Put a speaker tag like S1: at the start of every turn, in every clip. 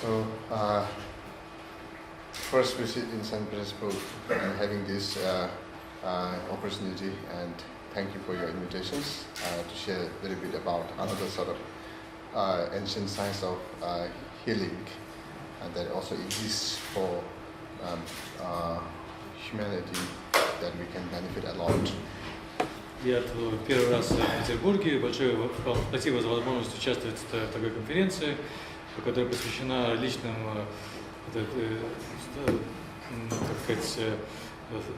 S1: So, first visit in St. Petersburg and having this opportunity, and thank you for your invitations to share a little bit about another sort of ancient science of healing that also exists for humanity, that we can benefit a lot.
S2: Я первый раз в Петербурге. Большое спасибо за возможность участвовать в такой конференции, которая посвящена различным, так сказать,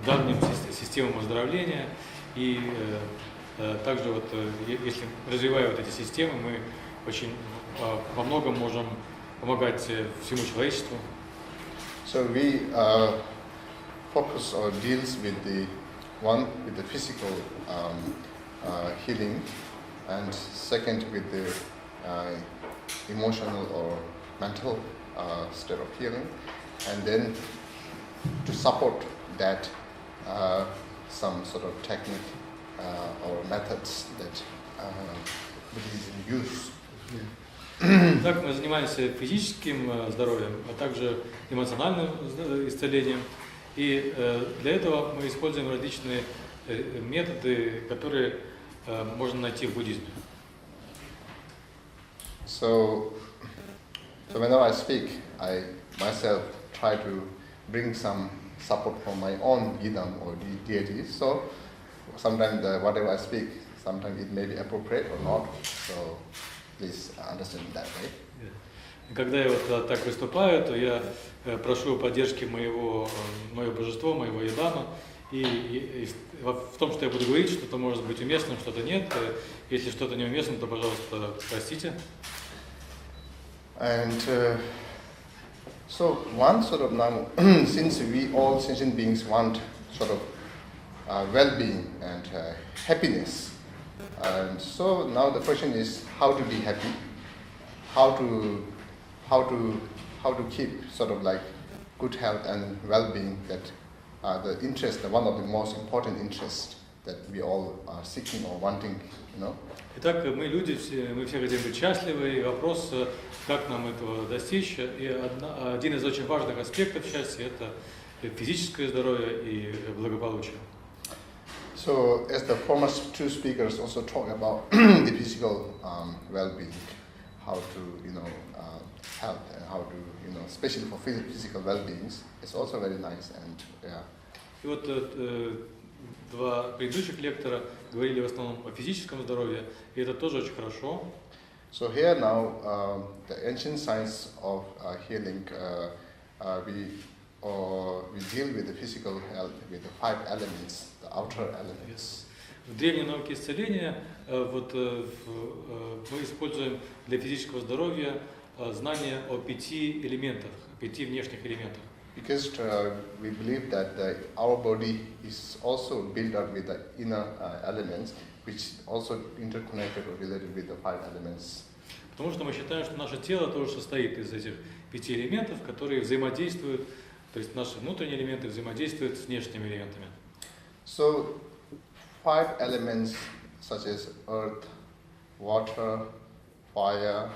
S2: давним системам оздоровления. И также вот, если развивая вот эти системы, мы очень во многом можем помогать всему человечеству.
S1: So we focus or deals with the physical healing, and second with the emotional or mental state of healing, and then to support that some sort of technique or methods that Buddhism use.
S2: Так мы занимаемся физическим здоровьем, а также эмоциональным исцелением. И для этого мы используем различные методы, которые можно найти в буддизме.
S1: So whenever I speak, I myself try to bring some support from my own yidam or deities. So sometimes whatever I speak, sometimes it may be appropriate or not. So please understand that way.
S2: Когда я вот так выступаю, то я прошу поддержки моего божества, моего Идама, и в том, что я буду говорить, что-то может быть уместным, что-то нет. Если что-то неуместно, то, пожалуйста, простите.
S1: And so one sort of now, since we all sentient beings want sort of well-being and happiness, and so now the question is how to be happy, how to keep sort of like good health and well-being, that the interest, one of the most important interests that we all are seeking or wanting, you know.
S2: Итак, мы люди, мы все хотим быть счастливы, и вопрос, как нам этого достичь. И один из очень важных аспектов счастья – это физическое здоровье и благополучие.
S1: So, as the former two speakers also talk about the physical well-being, how to, health and how to, especially for physical well-beings, it's also very nice and yeah.
S2: И вот два предыдущих лектора говорили в основном о физическом здоровье, и это тоже очень хорошо.
S1: So here now, the ancient science of healing, we deal with the physical health with the 5 elements, the outer elements.
S2: В древней науке исцеления вот мы используем для физического здоровья знания о 5 элементах, 5 внешних элементах.
S1: Because we believe that our body is also built up with the inner elements, which also interconnected or related with the 5 elements.
S2: Потому что мы считаем, что наше тело тоже состоит из этих 5 элементов, которые взаимодействуют, то есть наши внутренние элементы взаимодействуют с внешними элементами.
S1: So 5 elements such as earth, water, fire,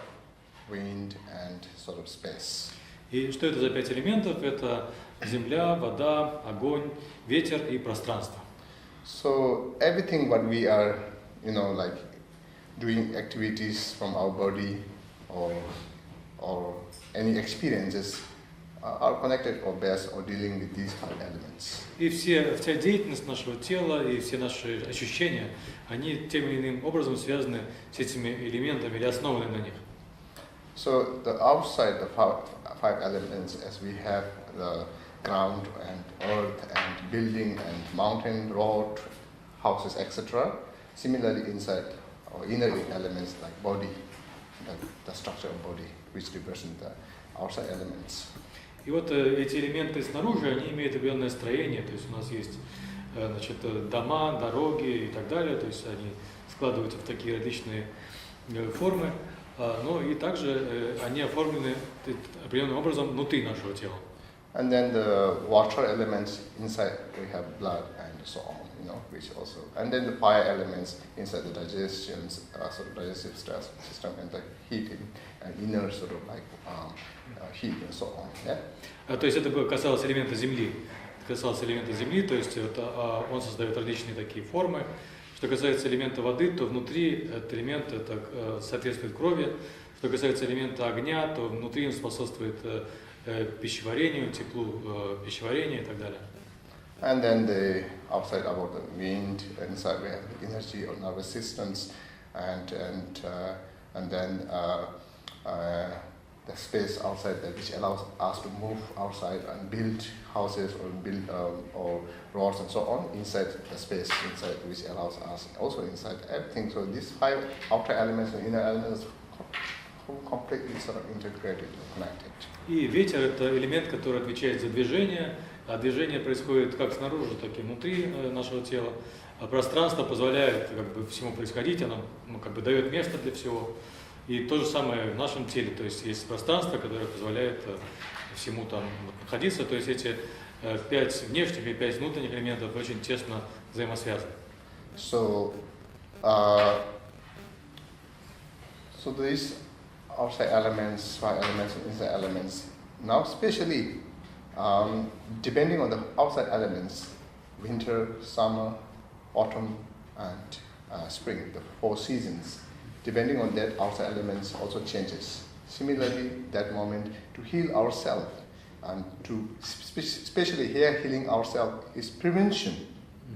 S1: wind, and sort of space.
S2: И что это за 5 элементов? Это земля, вода, огонь, ветер и пространство.
S1: So everything what we are, like doing activities from our body or any experiences are connected or based or dealing with these 5 elements.
S2: И вся деятельность нашего тела и все наши ощущения, они тем или иным образом связаны с этими элементами или основаны на них.
S1: So the outside the 5 elements, as we have the ground and earth and building and mountain, road, houses, etc. Similarly, inside or inner elements like body, the structure of body, which represent the outside elements.
S2: И вот эти элементы снаружи, они имеют определенное строение, то есть у нас есть, дома, дороги и так далее, то есть они складываются в такие различные формы. Но и также они оформлены определенным образом внутри нашего тела.
S1: And then the water elements inside we have blood and so on. which also, and then the fire elements inside the digestive system and the heating and inner sort of like heat and so on. Yeah.
S2: То есть это касалось элемента Земли. То есть он создает различные такие формы. Что касается элемента воды, то внутри этот элемент соответствует крови. Что касается элемента огня, то внутри он способствует пищеварению, теплу пищеварения и так далее.
S1: And then the outside about the wind, inside we have the energy or nervous systems, and then the space outside that which allows us to move outside and build houses or build or roads and so on inside the space inside which allows us also inside everything. So these 5 outer elements and inner elements completely sort of integrated and connected.
S2: И ветер – это элемент, который отвечает за движение, а движение происходит как снаружи, так и внутри нашего тела. А пространство позволяет всему происходить, оно дает место для всего. И то же самое в нашем теле, то есть есть пространство, которое позволяет всему там находиться, то есть эти 5 внешних и 5 внутренних элементов очень тесно взаимосвязаны.
S1: So these outside elements, 5 elements and inside elements, now especially depending on the outside elements, winter, summer, autumn and spring, the 4 seasons, depending on that outside elements also changes. Similarly, that moment to heal ourselves and to especially here healing ourselves is prevention,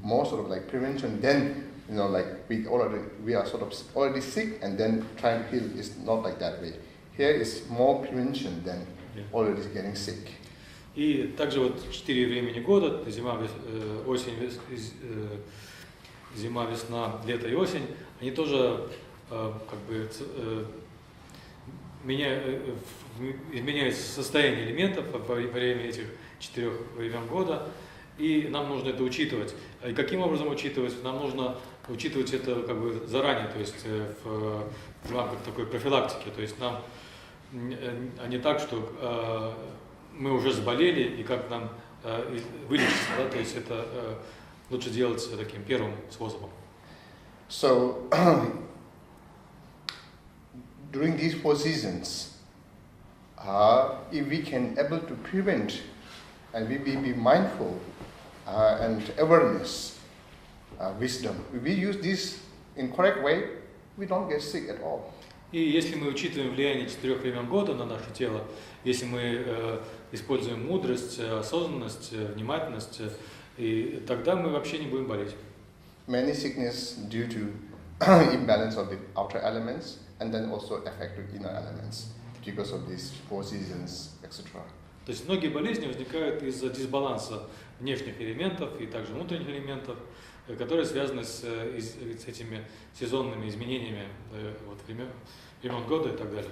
S1: more sort of like prevention than like we are sort of already sick and then trying to heal is not like that way. Here is more prevention than already getting sick.
S2: И также вот 4 времени года, зима, осень, зима, весна, лето и осень, они тоже изменяется состояние элементов во время этих 4 времен года, и нам нужно это учитывать. И каким образом учитывать? Нам нужно учитывать это заранее, то есть в рамках такой профилактики, то есть нам, а не так, что мы уже заболели и как нам вылечиться, да? То есть это лучше делать таким первым способом.
S1: So during these 4 seasons, if we can able to prevent and we be mindful and awareness, wisdom, if we use this in correct way, we don't get sick at all.
S2: И если мы учитываем влияние 4 времен года на наше тело, если мы используем мудрость, осознанность, внимательность, и тогда мы вообще не будем болеть.
S1: Many sickness due to imbalance of the outer elements and then also affect the inner elements because of these 4 seasons, etc.
S2: То есть многие болезни возникают из-за дисбаланса внешних элементов и также внутренних элементов, которые связаны с этими сезонными изменениями времен года и так далее.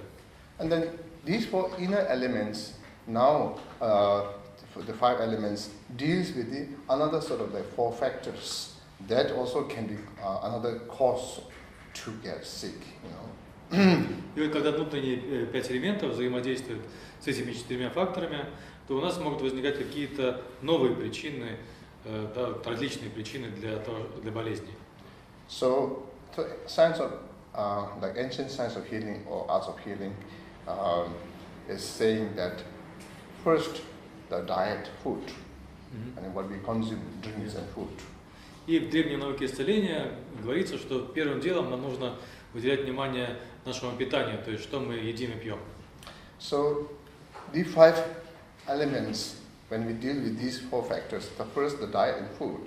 S1: And then these 4 inner elements now, the 5 elements deals with another sort of like 4 factors that also can be another cause to get sick,
S2: И вот когда внутренние 5 элементов взаимодействуют с этими 4 факторами, то у нас могут возникать какие-то новые причины, различные причины для болезней.
S1: So science of like ancient science of healing or arts of healing is saying that first the diet, food, and what we consume, drinks and food.
S2: И в древней науке исцеления говорится, что первым делом нам нужно уделять внимание нашему питанию, то есть что мы едим и пьем.
S1: So these 5 elements, when we deal with these 4 factors, the first, the diet and food.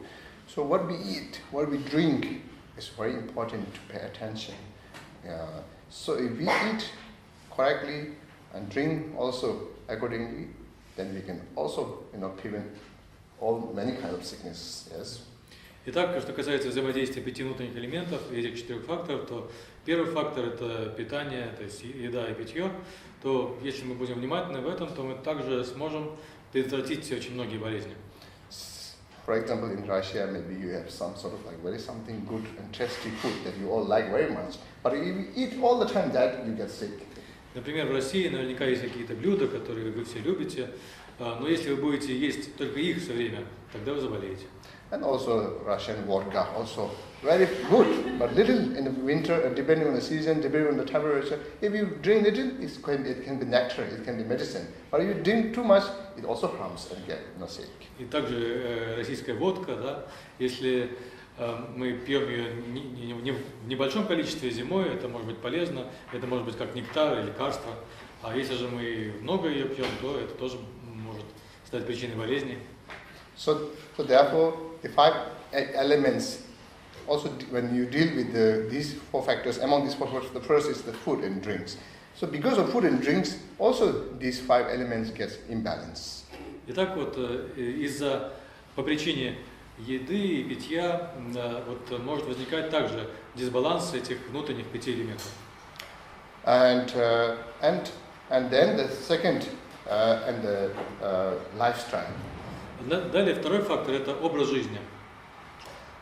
S1: So what we eat, what we drink is very important to pay attention. So if we eat correctly and drink also accordingly, then we can also prevent many kinds of sickness. Yes.
S2: Итак, что касается взаимодействия 5 внутренних элементов и этих 4 факторов, то первый фактор – это питание, то есть еда и питье, то если мы будем внимательны в этом, то мы также сможем предотвратить очень многие болезни.
S1: For example, in Russia, maybe you have some sort of like something good and tasty food that you all like very much, but if you eat all the time that, you get sick.
S2: Например, в России наверняка есть какие-то блюда, которые вы все любите, Но если вы будете есть только их все время, тогда вы заболеете.
S1: And also Russian vodka, also very good, but little in the winter, depending on the season, depending on the temperature. If you drink little, it can be nectar, it can be medicine. But if you drink too much, it also harms and get sick.
S2: И также российская водка, да, если мы пьем ее в небольшом количестве зимой, это может быть полезно, это может быть как нектар или лекарство. А если же мы много ее пьем, то это тоже может стать причиной болезни.
S1: So therefore, the 5 elements, also when you deal with these 4 factors, among these 4 factors, the first is the food and drinks. So because of food and drinks, also these 5 elements get imbalanced.
S2: Итак, вот по причине еды и питья вот может возникать также дисбаланс этих внутренних 5 элементов.
S1: And then the second and the lifestyle.
S2: Далее второй фактор – это образ жизни.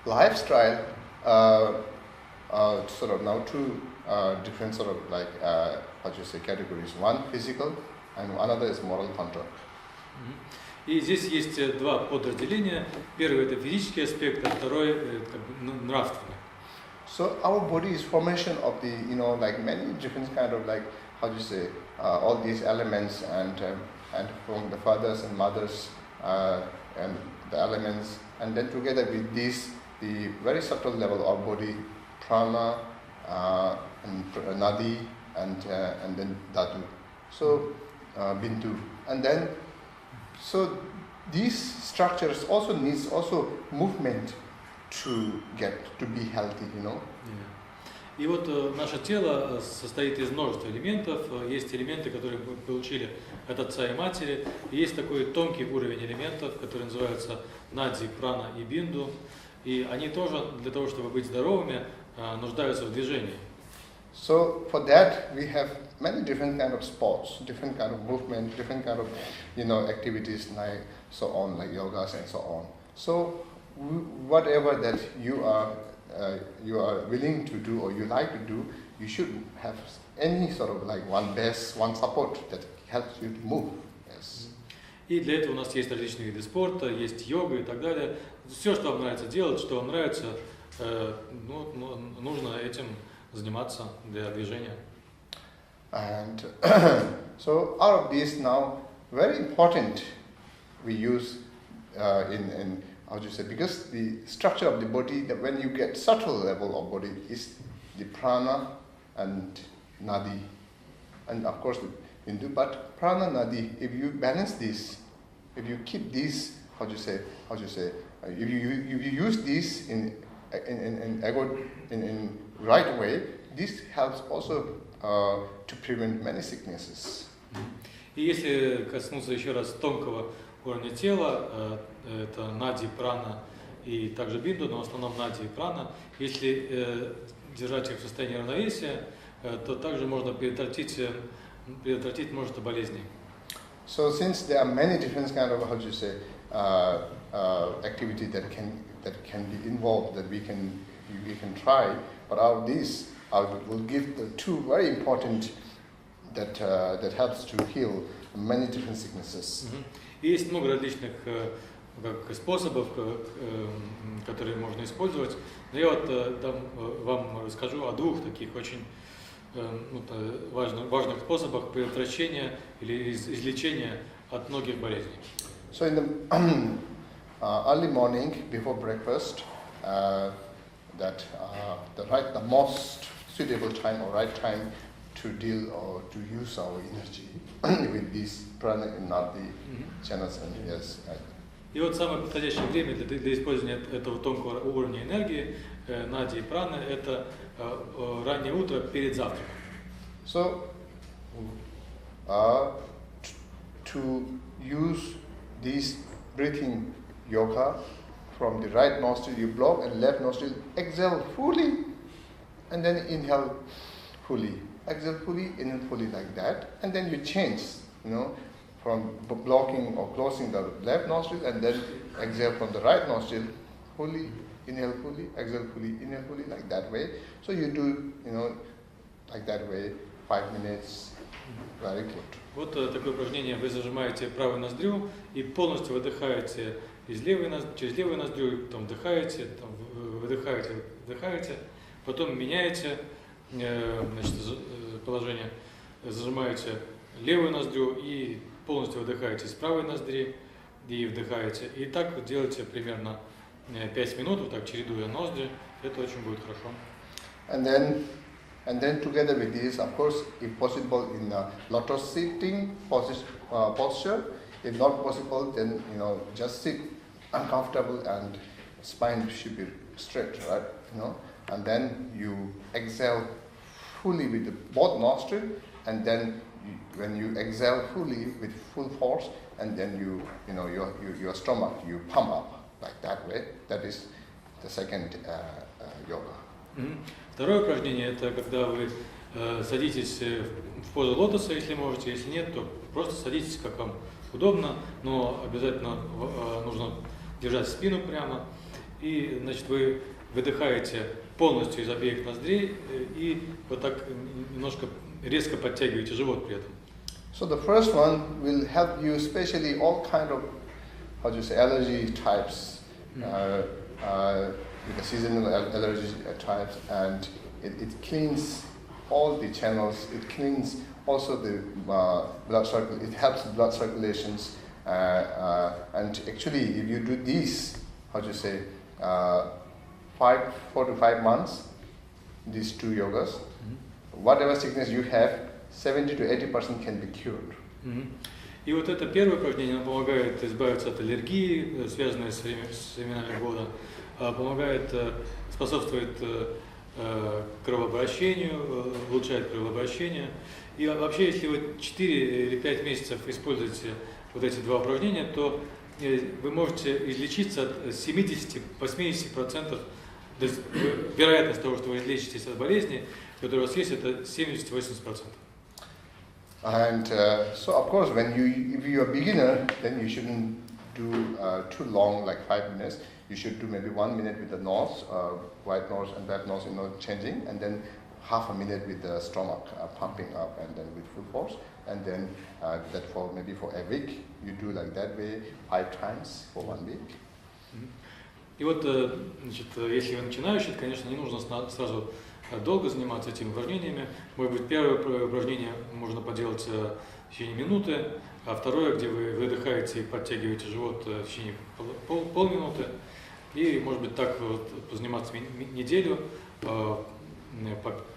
S1: Lifestyle, sort of now 2 different sort of like categories. One physical, and another is moral conduct.
S2: И здесь есть 2 подразделения. Первый – это физический аспект, а второй – нравственный.
S1: So our body is formation of the like many different kind of like all these elements and from the fathers and mothers. And the elements, and then together with this, the very subtle level of body, prana, and nadi, and then dhatu. So bindu, and then so these structures also needs movement to be healthy,
S2: Yeah. И вот наше тело состоит из множества элементов. Есть элементы, которые мы получили от отца и матери. И есть такой тонкий уровень элементов, который называется нади, прана и бинду. И они тоже для того, чтобы быть здоровыми, нуждаются в движении.
S1: So for that we have many different kind of sports, different kind of movement, different kind of activities like so on, like yogas and so on. So whatever that you are willing to do or you like to do, you should have any sort of like one base, one support that helps you to move. Yes.
S2: И для этого у нас есть различные виды спорта, есть йога и так далее. Все, что вам нравится делать, что вам нравится, нужно этим заниматься для движения.
S1: And so out of these now, very important we use in because the structure of the body, that when you get subtle level of body, is the prana and nadi, and of course the bindu. But prana, nadi, if you balance this, if you keep these, if you use these in right way, this helps also to prevent many sicknesses.
S2: И если коснуться еще раз тонкого уровня тела, это нади, прана и также бинду, но в основном нади и прана. Если держать их в состоянии равновесия, то также можно предотвратить множество болезней.
S1: So since there are many different kind of activity that can be involved, that we can try, but out of these I will give the 2 very important that helps to heal many different sicknesses.
S2: И есть много различных способов, которые можно использовать. Но я вот вам расскажу о 2 таких очень важных способах предотвращения или излечения от многих болезней.
S1: So in the early morning before breakfast, the most suitable time or right time to deal or to use our energy with these prana and nadi channels and yes.
S2: И вот самое подходящее время для использования этого тонкого уровня энергии, нади и праны, это раннее утро перед завтраком.
S1: So, to use this breathing yoga from the right nostril, you block and left nostril, exhale fully, and then inhale fully. Exhale fully, inhale fully like that, and then you change, from blocking or closing the left nostril, and then exhale from the right nostril, fully, inhale fully, exhale fully, inhale fully, like that way. So you do, like that way, 5 minutes, Very good.
S2: Вот такое упражнение. Вы зажимаете правую ноздрю и полностью выдыхаете через левую ноздрю, потом вдыхаете, вдыхаете, потом меняете положение, зажимаете левую ноздрю и полностью выдыхаете с правой ноздри и вдыхаете. И так делайте примерно 5 минут, вот так чередуя ноздри. Это очень будет хорошо.
S1: And then together with this, of course, if possible, in a lotus sitting posture. If not possible, then just sit uncomfortable and spine should be straight, right? And then you exhale fully with both nostrils, and then when you exhale fully with full force, and then your stomach you pump up like that way. That is the second yoga.
S2: Второе упражнение – это когда вы садитесь в позу лотоса, если можете, если нет, то просто садитесь, как вам удобно, но обязательно нужно держать спину прямо. И, значит, вы выдыхаете полностью из обеих ноздрей и вот так немножко резко подтягиваете живот при этом.
S1: So the first one will help you, especially all kind of, allergy types, with the seasonal allergy types, and it cleans all the channels. It cleans also the blood circulation. It helps blood circulations, and actually, if you do these, 4 to 5 months, these two yogas, whatever sickness you have, 70 to 80% can be cured.
S2: И вот это первое упражнение, оно помогает избавиться от аллергии, связанной с временами года, помогает, способствует кровообращению, улучшает кровообращение. И вообще, если вы 4 или 5 месяцев используете вот эти два упражнения, то вы можете излечиться от 70-80%. То есть вероятность того, что вы излечитесь от болезни, которая у вас есть, это 70-80%.
S1: And so, of course, if you're a beginner, then you shouldn't do too long, like 5 minutes. You should do maybe 1 minute with the nose, right nose and left nose, changing, and then half a minute with the stomach pumping up, and then with full force, and then that for a week. You do like that way 5 times for 1 week.
S2: И вот, значит, если вы начинающий, конечно, не нужно сразу долго заниматься этими упражнениями. Может быть, первое упражнение можно поделать в течение минуты, а второе, где вы выдыхаете и подтягиваете живот в течение полминуты. И, может быть, так вот позаниматься неделю, по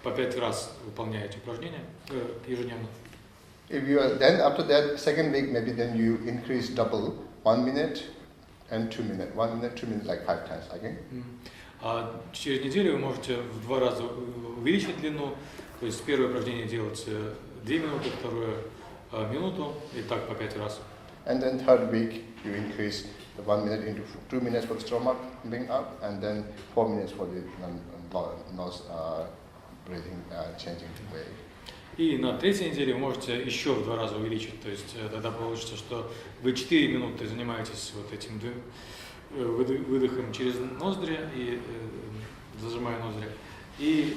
S2: 5 раз выполняете упражнения ежедневно.
S1: If you are, then after that second week, maybe then you increase double, 1 minute and 2 minutes, 1 minute, 2 minutes, like 5 times again.
S2: А через неделю вы можете в 2 раза увеличить длину, то есть первое упражнение делать 2 минуты, второе минуту, и так по 5 раз.
S1: And then third week you increase the 1 minute into 2 minutes for the stomach pumping up, and then 4 minutes for the nose breathing changing way.
S2: И на третьей неделе вы можете еще в 2 раза увеличить, то есть тогда получится, что вы 4 минуты занимаетесь вот этим выдохом через ноздри и зажимая ноздри, и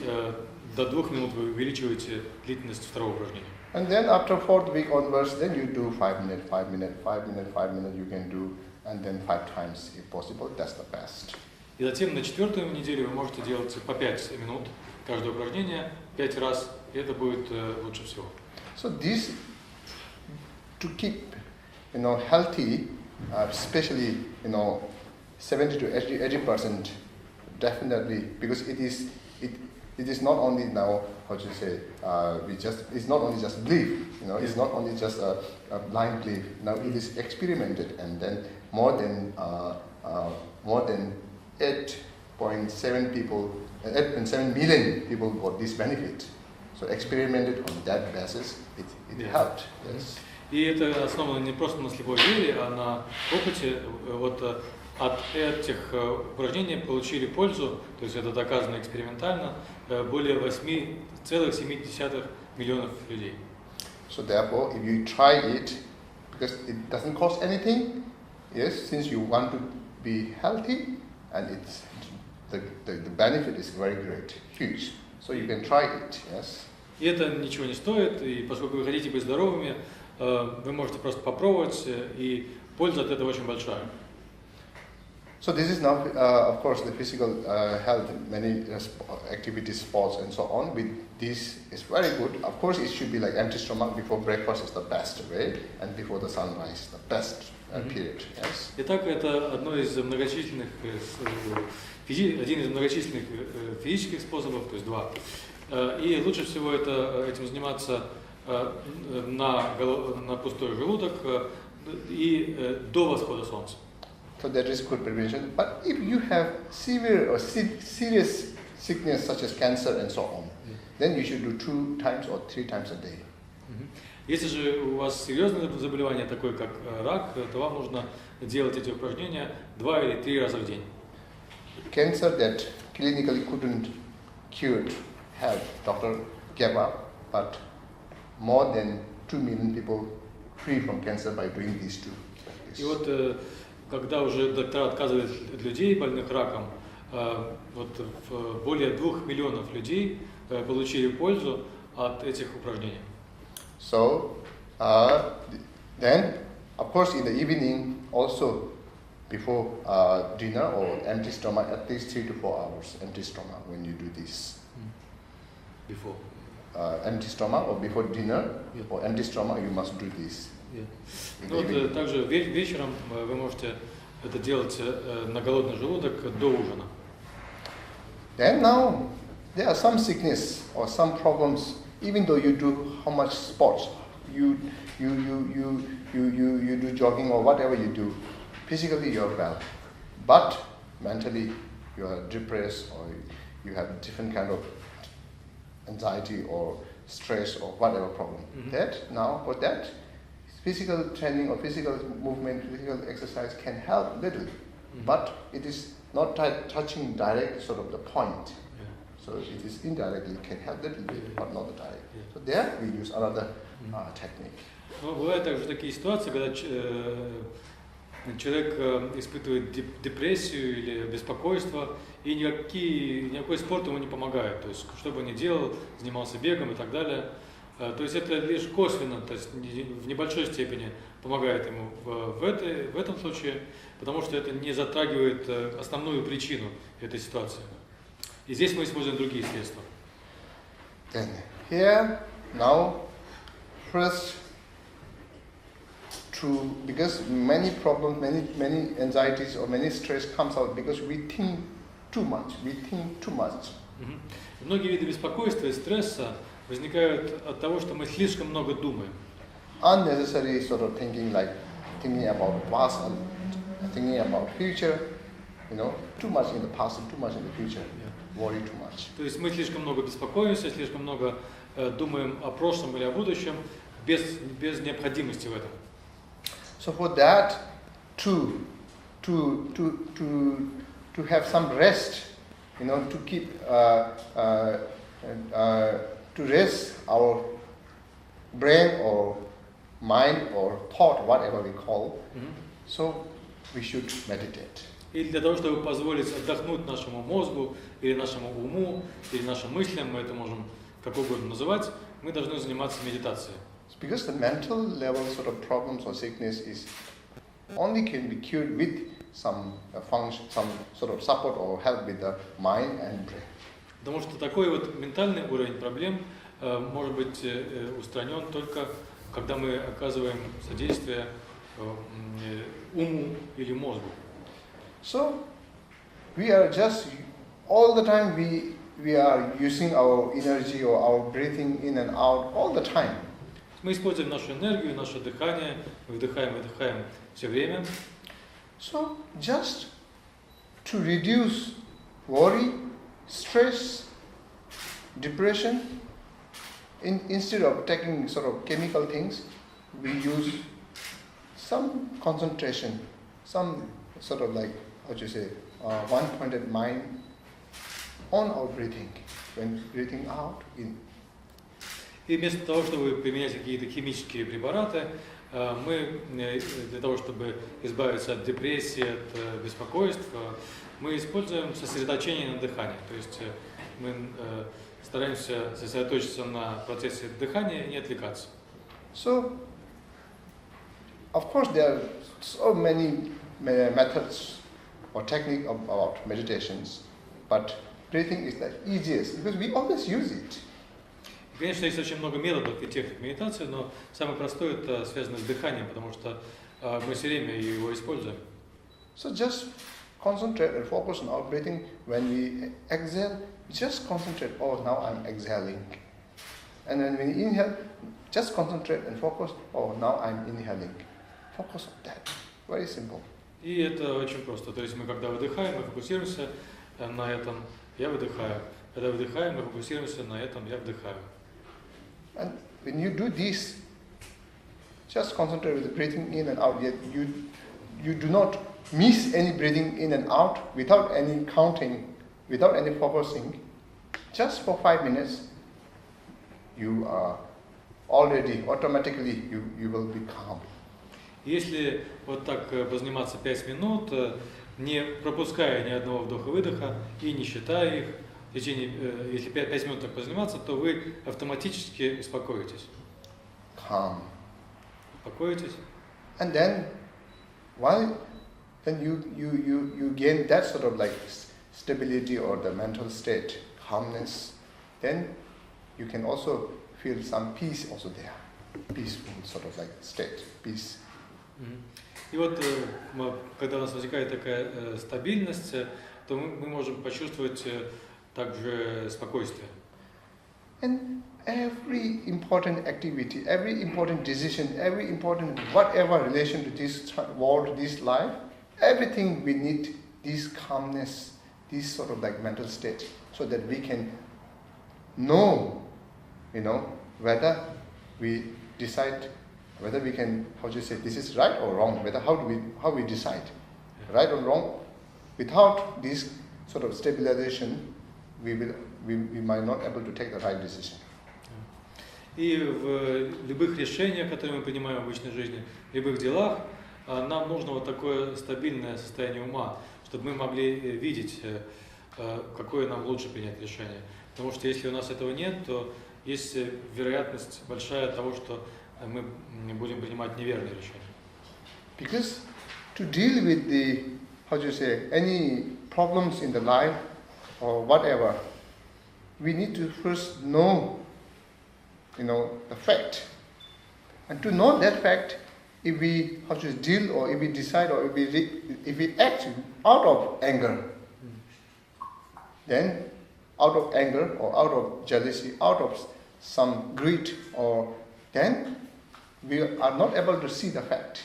S2: до 2 минут вы увеличиваете длительность второго упражнения.
S1: And then after 4th week onwards, then you do 5 minutes, 5 minutes, 5 minutes, 5 minutes you can do, and then 5 times if possible. That's the best.
S2: И затем на 4-ю неделю вы можете делать по 5 минут каждое упражнение 5 раз, и это будет лучше всего.
S1: So this, to keep, healthy, especially, 70 to 80%, definitely, because it is not only now, it's not only just belief, it's not only just a blind belief. Now it is experimented, and then more than 8.7 million people got this benefit. So experimented on that basis, it helped. Yes.
S2: И это основано не просто на слепой вере, а на опыте. Вот от этих упражнений получили пользу, то есть это доказано экспериментально, более 8,7 миллионов людей.
S1: So therefore, if you try it, because it doesn't cost anything, yes, since you want to be healthy, and the benefit is very great, huge. So you can try it, yes.
S2: И это ничего не стоит, и поскольку вы хотите быть здоровыми, вы можете просто попробовать, и польза от этого очень большая.
S1: So this is now, of course, the physical health, many activities, sports, and so on. With this is very good. Of course, it should be like empty stomach before breakfast is the best way, and before the sunrise, the best period. Yes.
S2: Итак, это один из многочисленных физических способов, то есть два. И лучше всего этим заниматься на пустой желудок и до восхода солнца.
S1: So that is good prevention. But if you have severe or serious sickness such as cancer and so on, then you should do 2 times or 3 times a day.
S2: Если же у вас серьезное заболевание, такое как рак, то вам нужно делать эти упражнения 2 или 3 раза в день.
S1: Cancer that clinically couldn't cure, help, doctor gave up, but more than 2 million people free from cancer by doing these two.
S2: И вот когда уже доктора отказывают от людей, больных раком, вот более 2 миллионов людей получили пользу от этих упражнений.
S1: So, then, of course, in the evening, also before dinner or empty stomach, at least 3 to 4 hours empty stomach when you do this.
S2: Before.
S1: Empty stomach or before dinner or empty stomach, you must do this.
S2: Ну, вот, также вечером вы можете это делать на голодный желудок до ужина.
S1: Then now, there are some sickness or some problems. Even though you do how much sports, you do jogging or whatever you do, physically you're well, but mentally you are depressed or you have different kind of anxiety or stress or whatever problem. That now for that, physical training or physical movement, physical exercise can help little, but it is not touching direct sort of the point. So it is indirectly can help little bit, but not the direct. So there we use another technique.
S2: Ну, бывают также такие ситуации, когда человек испытывает депрессию или беспокойство, и никакой спорт ему не помогает. То есть, что бы он ни делал, занимался бегом и так далее. То есть это лишь косвенно, то есть в небольшой степени помогает ему в этом случае, потому что это не затрагивает основную причину этой ситуации. И здесь мы используем другие средства.
S1: Then here now first because many problems, many anxieties or many stress comes out because we think too much.
S2: Многие виды беспокойства и стресса возникают от того, что мы слишком много думаем.
S1: Unnecessary sort of thinking, like thinking about the past and thinking about future, too much in the past and too much in the future. Worry too much.
S2: То есть мы слишком много беспокоимся, слишком много думаем о прошлом или о будущем без необходимости в этом.
S1: So for that, to have some rest, to keep to rest our brain or mind or thought, whatever we call. So we should meditate.
S2: И для того, чтобы позволить отдохнуть нашему мозгу, или нашему уму, или нашим мыслям, мы это можем как угодно называть, мы должны заниматься медитацией.
S1: Because the mental level sort of problems or sickness is only can be cured with some function, some sort of support or help with the mind and brain.
S2: Потому что такой вот ментальный уровень проблем может быть устранен только когда мы оказываем содействие уму или мозгу.
S1: So we are just all the time we are using our energy or our breathing in and out all the time.
S2: Мы используем нашу энергию, наше дыхание, вдыхаем и выдыхаем все время.
S1: So just to reduce worry, stress, depression, instead of taking sort of chemical things, we use some concentration, some sort of like, one-pointed mind on our breathing. When breathing out, in.
S2: И вместо того, чтобы применять какие-то химические препараты, мы для того, чтобы избавиться от депрессии, от беспокойства, мы используем сосредоточение на дыхании. То есть мы стараемся сосредоточиться на процессе дыхания и не отвлекаться.
S1: So, of course, there are so many methods or technique about meditations, but breathing is the easiest because we always use it.
S2: И, конечно, есть очень много методов и техник медитации, но самое простое это связано с дыханием, потому что мы все время его используем.
S1: So just concentrate and focus on our breathing. When we exhale, just concentrate, oh, now I'm exhaling. And then when we inhale, just concentrate and focus, oh, now I'm inhaling. Focus on that. Very simple.
S2: И это очень просто. То есть мы когда выдыхаем, мы фокусируемся на этом, я выдыхаю. Когда выдыхаем, мы фокусируемся на этом, я вдыхаю.
S1: And when you do this, just concentrate with the breathing in and out. Yet you do not miss any breathing in and out without any counting, without any focusing. Just for 5 minutes, you are already, automatically, you will be calm.
S2: Если вот так позаниматься 5 минут, не пропуская ни одного вдоха-выдоха и не считая их, в течение, если 5 минут так позаниматься, то вы автоматически успокоитесь.
S1: Calm.
S2: Успокоитесь.
S1: And then, then you gain that sort of like stability or the mental state, calmness, then you can also feel some peace also there. Peaceful sort of like state, peace.
S2: И вот, когда у нас возникает такая стабильность, то мы можем почувствовать также спокойствие.
S1: And every important activity, every important decision, every important whatever relation to this world, this life, everything we need this calmness, this sort of like mental state, so that we can know, whether we decide, whether we can, this is right or wrong, whether how we decide, right or wrong. Without this sort of stabilization, we might not able to take the right decision.
S2: И в любых решениях, которые мы принимаем в обычной жизни, в любых делах, нам нужно вот такое стабильное состояние ума, чтобы мы могли видеть, какое нам лучше принять решение. Потому что если у нас этого нет, то есть вероятность большая того, что мы будем принимать неверные решения.
S1: Because to deal with the, any problems in the life or whatever, we need to first know, the fact. And to know that fact, if we deal or if we decide or if we act out of anger, then out of anger or out of jealousy, out of some greed, or then we are not able to see the fact.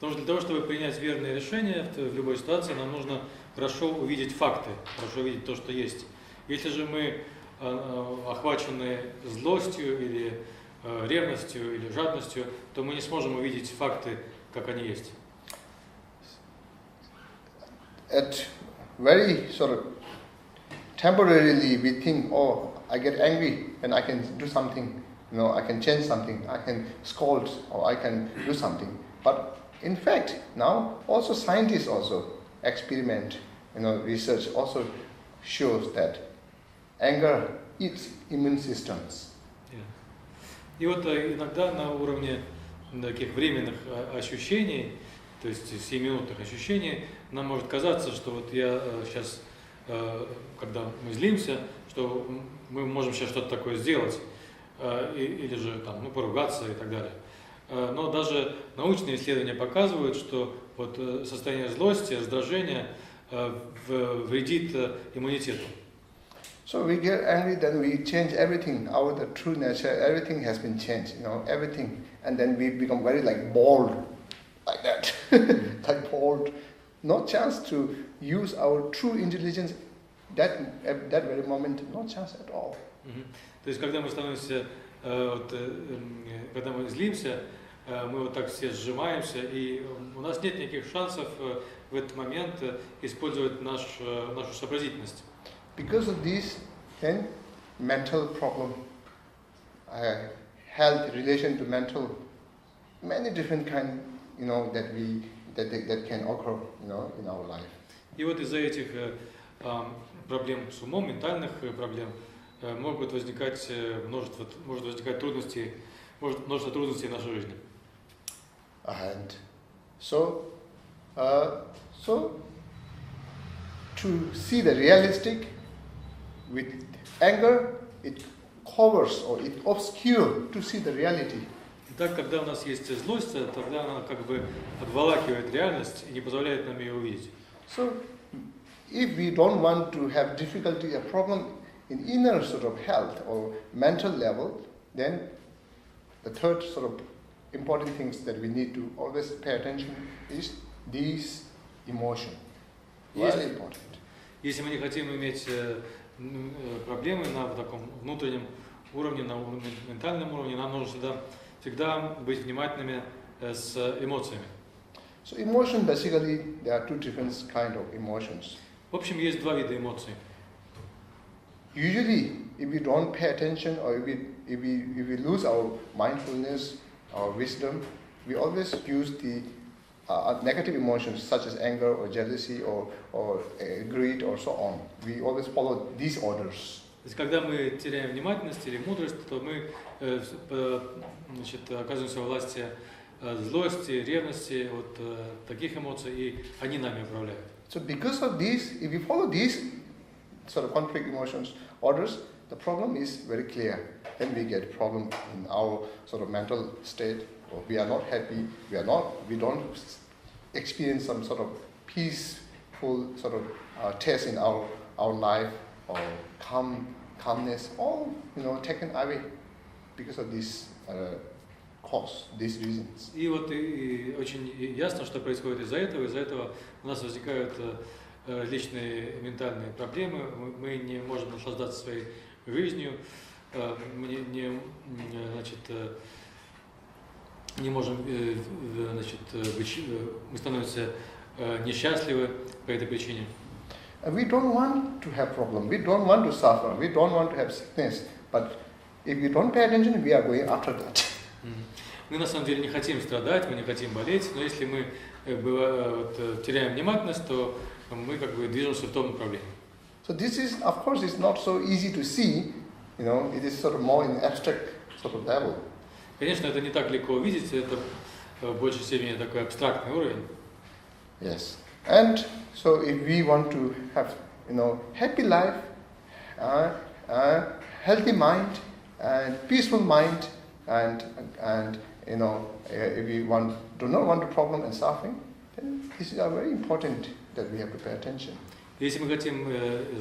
S2: Потому что для того, чтобы принять верное решение в любой ситуации, нам нужно хорошо увидеть факты, хорошо увидеть то, что есть. Если же мы охвачены злостью или ревностью или жадностью, то мы не сможем увидеть факты, как они есть.
S1: At very sort of temporarily we think, oh, I get angry and I can do something, I can change something, I can scold or I can do something. But in fact, now also scientists also experiment, research also shows that anger eats immune systems.
S2: И вот иногда на уровне таких временных ощущений, то есть 7-минутных ощущений, нам может казаться, что вот я сейчас, когда мы злимся, что мы можем сейчас что-то такое сделать, или же там, поругаться и так далее. Но даже научные исследования показывают, что вот состояние злости, раздражения вредит иммунитету.
S1: So we get angry, then we change everything. Our true nature, everything has been changed, everything. And then we become very like bold, like that, like bold. No chance to use our true intelligence that very moment, no chance at all.
S2: То есть, когда мы становимся, когда мы злимся, мы вот так все сжимаемся, и у нас нет никаких шансов в этот момент использовать нашу сообразительность.
S1: Because of this, then mental problem, health, relation to mental, many different kind, that can occur, in our life.
S2: И вот из-за этих проблем с умом, ментальных проблем, может возникать трудности, множество трудностей в нашей жизни.
S1: And so to see the realistic with anger, it covers or it obscures to see the reality.
S2: Итак, когда у нас есть злость, тогда она как бы обволакивает реальность и не позволяет нам ее увидеть.
S1: So, if we don't want to have difficulty, a problem in inner sort of health or mental level, then the third sort of important things that we need to always pay attention is these emotions. Very important.
S2: Если мы не хотим иметь проблемы на таком внутреннем уровне, на ментальном уровне, нам нужно всегда быть внимательными с эмоциями.
S1: So emotion, basically, there are two different kind of emotions.
S2: В общем, есть два вида эмоций.
S1: Usually, if we don't pay attention or if we lose our mindfulness, our wisdom, we always use the negative emotions such as anger or jealousy or greed or so on. We always follow these orders.
S2: То есть, когда мы теряем внимательность или мудрость, то мы оказываемся во власти злости, ревности, вот таких эмоций, и они нами управляют.
S1: So because of these, if we follow these sort of conflict emotions orders, the problem is very clear. Then we get problem in our sort of mental state. Or we are not happy. We don't experience some sort of peaceful sort of taste in our life or calmness. All taken away because of this cause, these reasons.
S2: И вот и очень ясно, что происходит из-за этого. Из-за этого у нас возникают различные ментальные проблемы. Мы не можем наслаждаться своей жизнью. Мы становимся несчастливы по этой причине.
S1: We don't want to have problem. We don't want to suffer. We don't want to have sickness. But if we don't pay attention, we are going after that.
S2: Мы на самом деле не хотим страдать, мы не хотим болеть, но если мы теряем внимательность, то мы как бы движемся в том направлении.
S1: So this is, of course, it's not so easy to see. It is sort of more in abstract sort of level.
S2: Конечно, это не так легко увидеть, это в большей степени такой абстрактный уровень.
S1: Yes. And so if we want to have, happy life, healthy mind, and peaceful mind, and if we do not want the problem and suffering, then this is very important that we have to pay attention.
S2: Если мы хотим,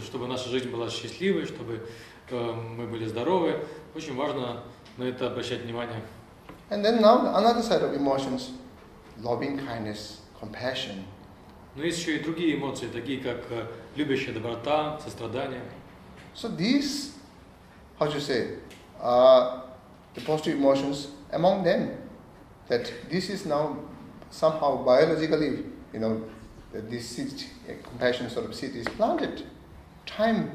S2: чтобы наша жизнь была счастливой, чтобы мы были здоровы, очень важно на это обращать внимание.
S1: And then now another side of emotions, loving kindness, compassion.
S2: Но есть еще и другие эмоции, такие как любящая доброта, сострадание.
S1: So these, how to say, the positive emotions among them, that this is now somehow biologically, that this seed, compassion sort of seed is planted. Time,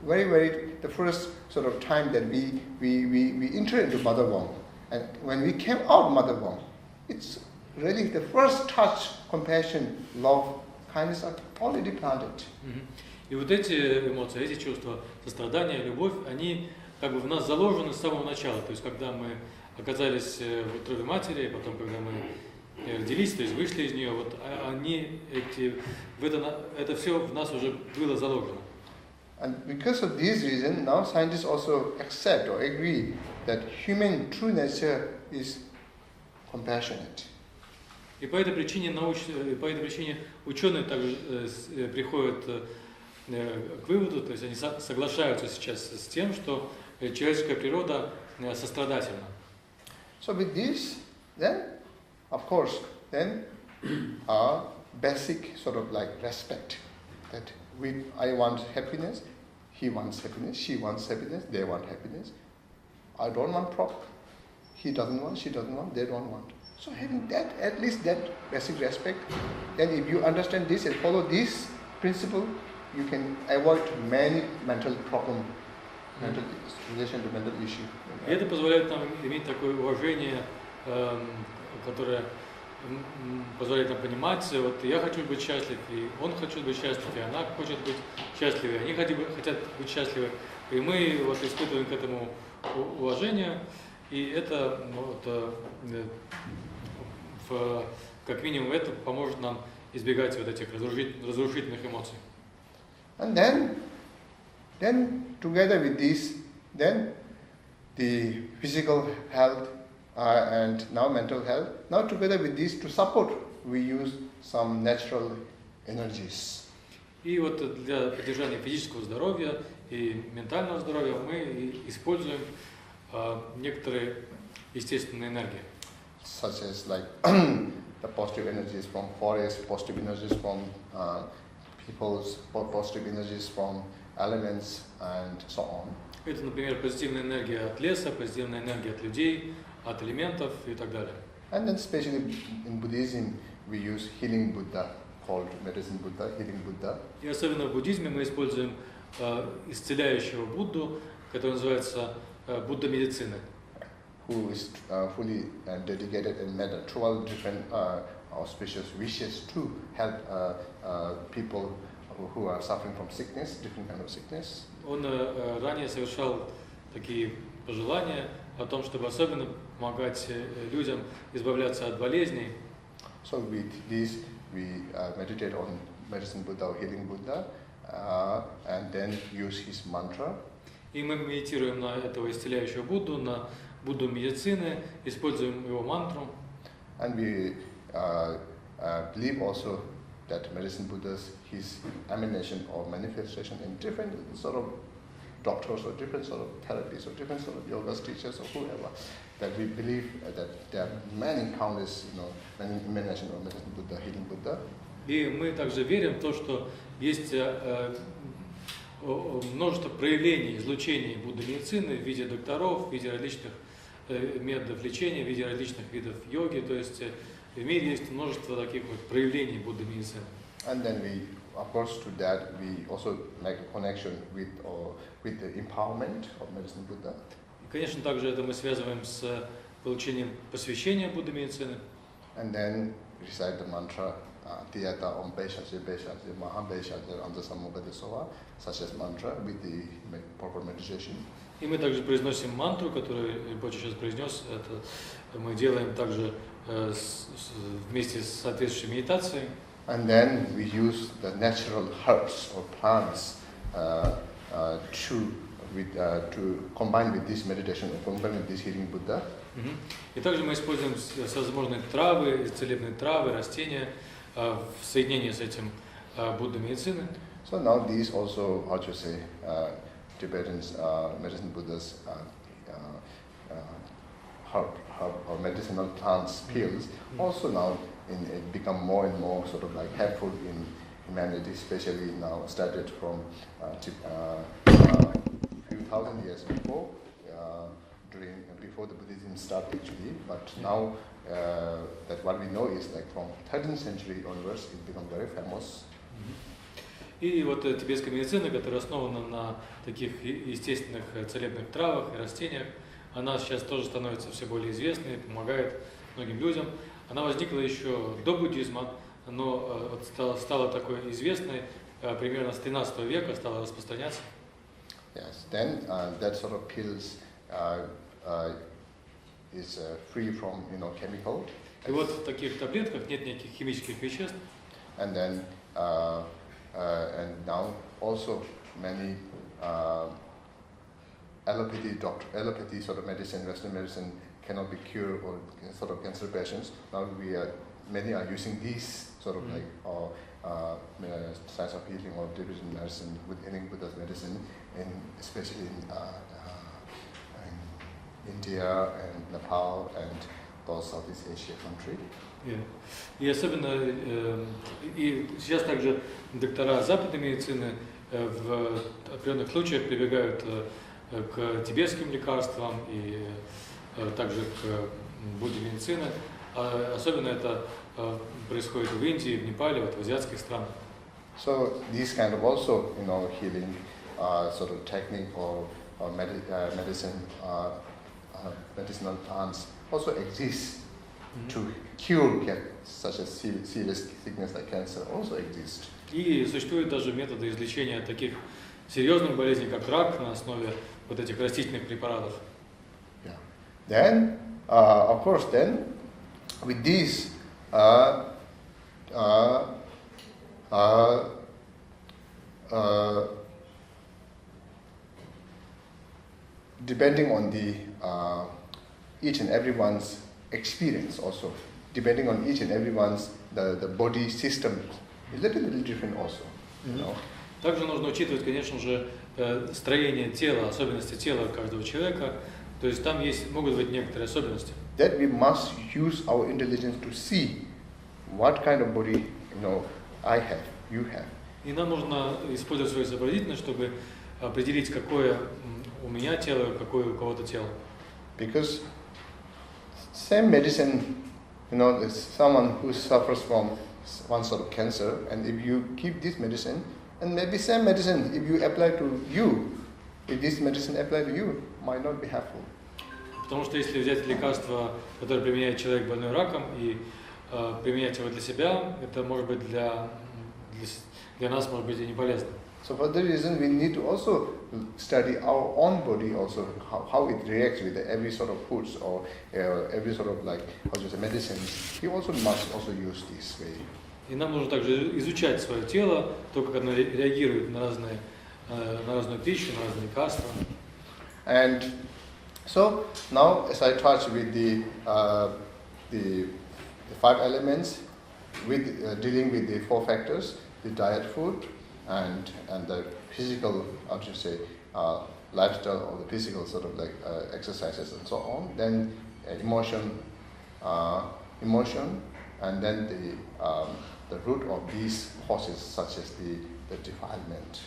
S1: the first sort of time that we enter into mother womb, and when we came out mother womb, it's really the first touch, compassion, love, kindness are already planted.
S2: И вот эти эмоции, эти чувства, сострадание, любовь, они как бы в нас заложены с самого начала. То есть, когда мы оказались в утробе матери, потом, когда мы родились, то есть вышли из нее, вот это все в нас уже было заложено.
S1: And because of this reason, now scientists also accept or agree that human true nature is compassionate.
S2: И по этой причине ученые также приходят к выводу, то есть они соглашаются сейчас с тем, что человеческая природа сострадательна.
S1: So with this, then, of course, then basic sort of like respect that I want happiness, he wants happiness, she wants happiness, they want happiness. I don't want problem. He doesn't want, she doesn't want, they don't want. So having that, at least that basic respect, then if you understand this and follow this principle, you can avoid many mental problems, mental relation to mental issue.
S2: И это позволяет нам иметь такое уважение, которое позволяет нам понимать, вот я хочу быть счастлив, и он хочет быть счастлив, и она хочет быть счастливой, они хотят быть счастливы. И мы вот испытываем к этому уважение, и это как минимум это поможет нам избегать вот этих разрушительных эмоций.
S1: And then together with this, then the physical health and now mental health. Now together with these to support, we use some natural energies.
S2: И вот для поддержания физического здоровья и ментального здоровья мы используем некоторые естественные энергии.
S1: Such as like the positive energies from forest, positive energies from people's, positive energies from elements and so on.
S2: Это, например, позитивная энергия от леса, позитивная энергия от людей, от элементов и так далее.
S1: And then especially in Buddhism, we use healing Buddha, called medicine Buddha, healing Buddha.
S2: И особенно в буддизме мы используем исцеляющего Будду, который называется Будда медицины.
S1: Who is fully dedicated and made 12 different auspicious wishes to help people who are suffering from sickness, different kind of sickness.
S2: Он ранее совершал такие пожелания о том, чтобы особенно помогать людям избавляться от болезней.
S1: So with this, we meditate on medicine Buddha or healing Buddha, and then use his mantra.
S2: И мы медитируем на этого исцеляющего Будду, на Будду медицины, используем его мантру.
S1: And we believe also that medicine Buddha's his emanation or manifestation in different sort of doctors or different sort of therapies or different sort of yoga teachers or whoever, that we believe that there are many countless, many emanation of medicine Buddha, healing Buddha.
S2: И мы также верим в то, что есть множество проявлений, излучений Будды медицины в виде докторов, в виде различных методов лечения, в виде различных видов йоги, то есть в мире есть множество таких вот проявлений Будды медицины.
S1: And then we, of course, to that we also make a connection with the empowerment of medicine Buddha.
S2: И, конечно, также это мы связываем с получением посвящения Будды медицины.
S1: And then recite the mantra Tiyata Om Peshaje Peshaje Maham Peshaje Andasamubhadesova, such as mantra with the proper meditation.
S2: И мы также произносим мантру, которую Ринпоче сейчас произнес. Это мы делаем также вместе с соответствующей медитацией.
S1: And then we use the natural herbs or plants to combine with this meditation, combine with this healing Buddha.
S2: И также мы используем всевозможные травы, целебные травы, растения в соединении с этим Буддой медицины.
S1: So now these also, how to say, Tibetans, medicine Buddhas, herb or medicinal plants, pills, also now become more and more sort of like helpful in humanity, especially now started from a few thousand years before, before the Buddhism started actually, but now that what we know is like from 13th century onwards it became very famous.
S2: И вот тибетская медицина, которая основана на таких естественных целебных травах и растениях, она сейчас тоже становится все более известной, помогает многим людям. Она возникла еще до буддизма, но стала такой известной примерно с 13 века, стала распространяться.
S1: Yes, then that sort of pills is free from chemical.
S2: И вот в таких таблетках нет никаких химических веществ.
S1: And then and now also many allopathy sort of medicine, Western medicine cannot be cured or sort of cancer patients. Now many are using these sort of like science of healing or division medicine with healing Buddha's medicine, especially in India and Nepal and those Southeast Asia countries.
S2: И особенно и сейчас также доктора западной медицины в определенных случаях прибегают к тибетским лекарствам и также к Будде медицины. Особенно это происходит в Индии, в Непале, в азиатских странах.
S1: So these kind of also healing sort of technique or medicinal plants also exist to cure such as serious sickness like cancer also exist.
S2: И существуют даже методы излечения таких серьезных болезней, как рак, на основе вот этих растительных препаратов.
S1: Yeah. Then, of course, then with these depending on the each and everyone's experience also, depending on each and everyone's the body system is a little different also. You know?
S2: Также нужно учитывать, конечно же, строение тела, особенности тела каждого человека. То есть там могут быть некоторые особенности.
S1: That we must use our intelligence to see what kind of body, I have, you have.
S2: И нам нужно использовать свою сообразительность, чтобы определить, какое у меня тело, какое у кого-то тело.
S1: Because same medicine, someone who suffers from one sort of cancer, and if you give this medicine, and maybe same medicine, if you apply to you, if this medicine apply to you, might not be helpful.
S2: Потому что если взять лекарство, которое применяет человек больной раком, и применять его для себя, это может быть для нас может быть и не полезно.
S1: So for that reason, we need to also study our own body also, how it reacts with every sort of foods or every sort of medicines. We also must also use this way.
S2: И нам нужно также изучать свое тело, то, как оно реагирует на разную пищу, на разные лекарства.
S1: And so now, as I touch with the 5 elements, with dealing with the 4 factors, the diet, food, and the physical, lifestyle or the physical sort of exercises and so on. Then emotion, and then the root of these causes, such as the defilement.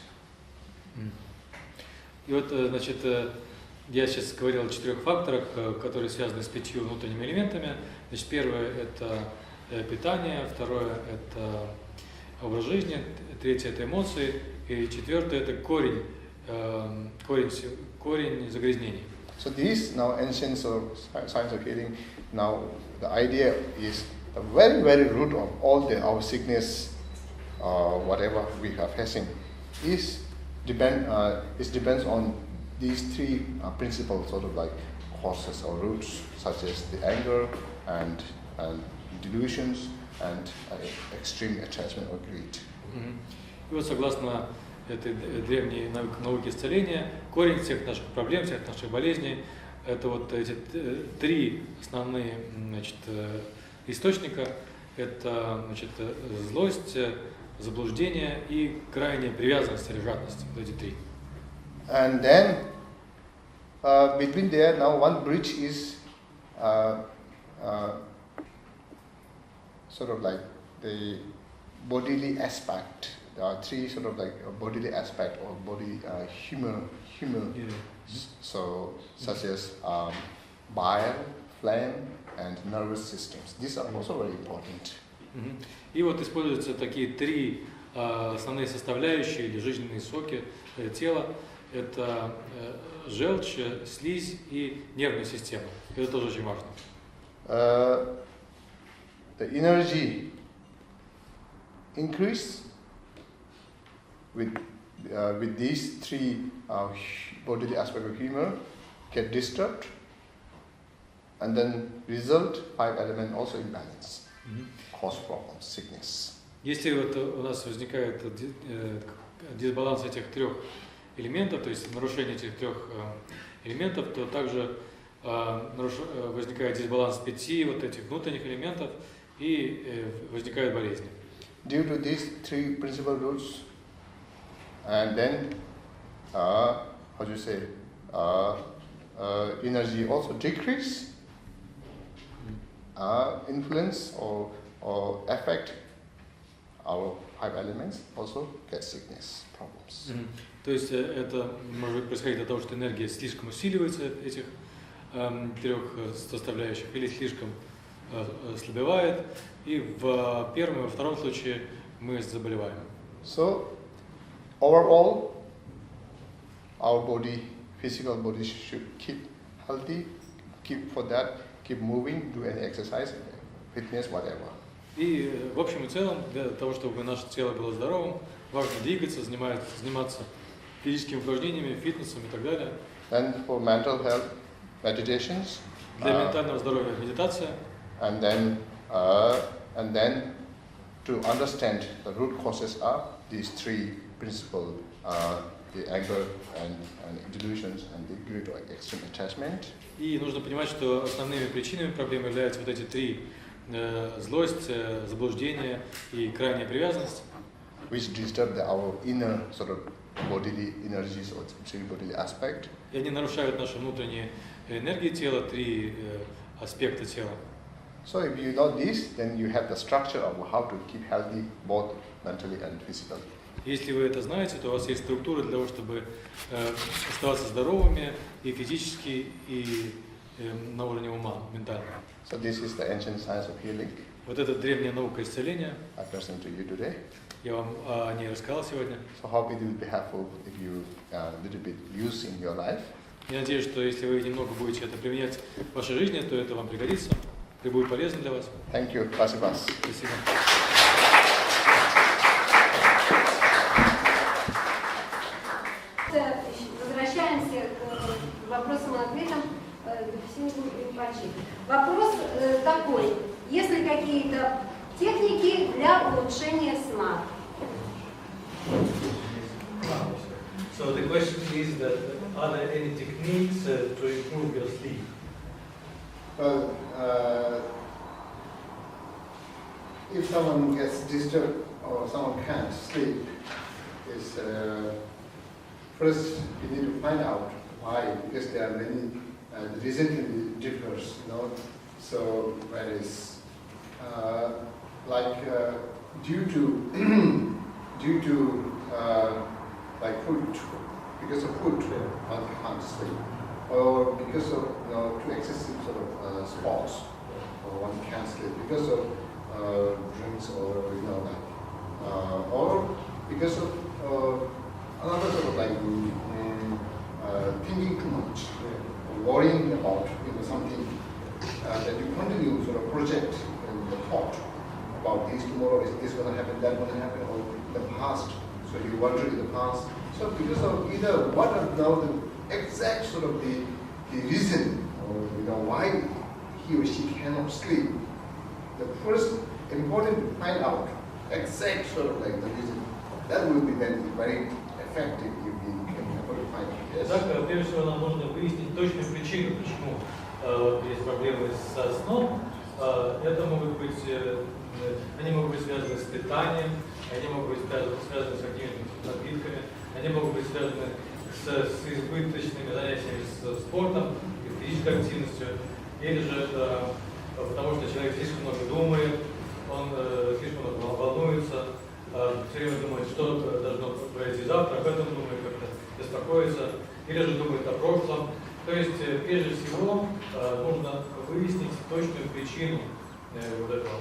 S2: И вот, значит, я сейчас говорил о 4 факторах, которые связаны с 5 внутренними элементами. Значит, первое – это питание, второе – это образ жизни, третье – это эмоции, и четвертое – это корень загрязнений.
S1: So these now ancient science of healing, now the idea is the very, very root of all our sickness, whatever we are facing, depends on these 3 principal sort of causes or roots, such as the anger and delusions and extreme attachment or greed.
S2: И вот согласно этой древней науке исцеления, корень всех наших проблем, всех наших болезней, это вот эти 3 основные, значит, источника. Это, значит, злость, заблуждение и крайняя привязанность или жадность. Вот эти 3.
S1: And then between there now one bridge is sort of like the bodily aspect. There are 3 sort of bodily aspect or body human.
S2: Yeah.
S1: So such as bile, phlegm, and nervous systems. These are also very important.
S2: И вот используются такие 3 основные составляющие или жизненные соки тела. Это желчь, слизь и нервная система. Это тоже очень важно.
S1: The energy increase with these 3 bodily aspects of humor get disturbed, and then result 5 element also imbalance, cause problems, sickness.
S2: Если вот у нас возникает дисбаланс этих 3 элементов, то есть нарушение этих 3 элементов, то также возникает дисбаланс 5 вот этих внутренних элементов и возникают болезни.
S1: Due to these 3 principal roots, and then energy also decrease, influence or affect our 5 elements, also get sickness problems.
S2: То есть это может происходить от того, что энергия слишком усиливается этих 3 составляющих или слишком ослабевает, и в первом и во втором случае мы заболеваем.
S1: So overall, our body, physical body should keep healthy, keep moving, do any exercise, fitness, whatever.
S2: И в общем и целом, для того, чтобы наше тело было здоровым, важно двигаться, заниматься физическими упражнениями, фитнесом и так далее.
S1: Then for mental health, meditations.
S2: Для ментального здоровья медитация.
S1: And then to understand the root causes are these three principles, the anger and delusions and the greed or extreme attachment.
S2: И нужно понимать, что основными причинами проблемы являются вот эти три: злость, заблуждение и крайняя привязанность.
S1: Which disturb our inner sort of bodily energies or three bodily aspect.
S2: И они нарушают наши внутренние энергии тела, три аспекта тела.
S1: So if you know this, then you have the structure of how to keep healthy both mentally and physically.
S2: Если вы это знаете, то у вас есть структура для того, чтобы оставаться здоровыми и физически, и на уровне ума, ментально.
S1: So this is the ancient science of healing.
S2: Вот это древняя наука исцеления.
S1: I present to you today.
S2: Я вам о ней рассказал сегодня.
S1: So hope it will be helpful if you little bit use in your life.
S2: Я надеюсь, что если вы немного будете это применять в вашей жизни, то это вам пригодится и будет полезно для вас.
S1: Thank you. Спасибо.
S2: Спасибо.
S3: Возвращаемся к вопросам и ответам Дубсингу Ринпоче. Вопрос такой: есть ли какие-то техники для улучшения сна?
S2: So the question is that are there any techniques to improve your sleep?
S1: Well, if someone gets disturbed or someone can't sleep, is first you need to find out why, because there are many. The reason can be differs, you know. So that is due to like food, because of food, one can't sleep, or because of too excessive sort of sports, or one can't sleep because of drinks or or because of another sort of like thinking too much, worrying about something that you continue sort of project in the thought about this tomorrow, is this going to happen, that going to happen, or the past. So you wonder in the past. So because of either what are now the exact sort of the reason, or why he or she cannot sleep. The first important to find out exact sort of like the reason. That will be then very effective if we can able to find it. Yes?
S2: Так, прежде всего нам нужно выяснить точную причину, почему есть проблемы со сном. Это могут быть, они могут быть связаны с питанием, они могут быть связаны с какими-то напитками, они могут быть связаны с избыточными занятиями с спортом и физической активностью, или же потому что человек слишком много думает, он слишком много волнуется, все время думает, что должно произойти завтра, об этом думает, как-то беспокоится, или же думает о прошлом. То есть, прежде всего, нужно выяснить точную причину вот этого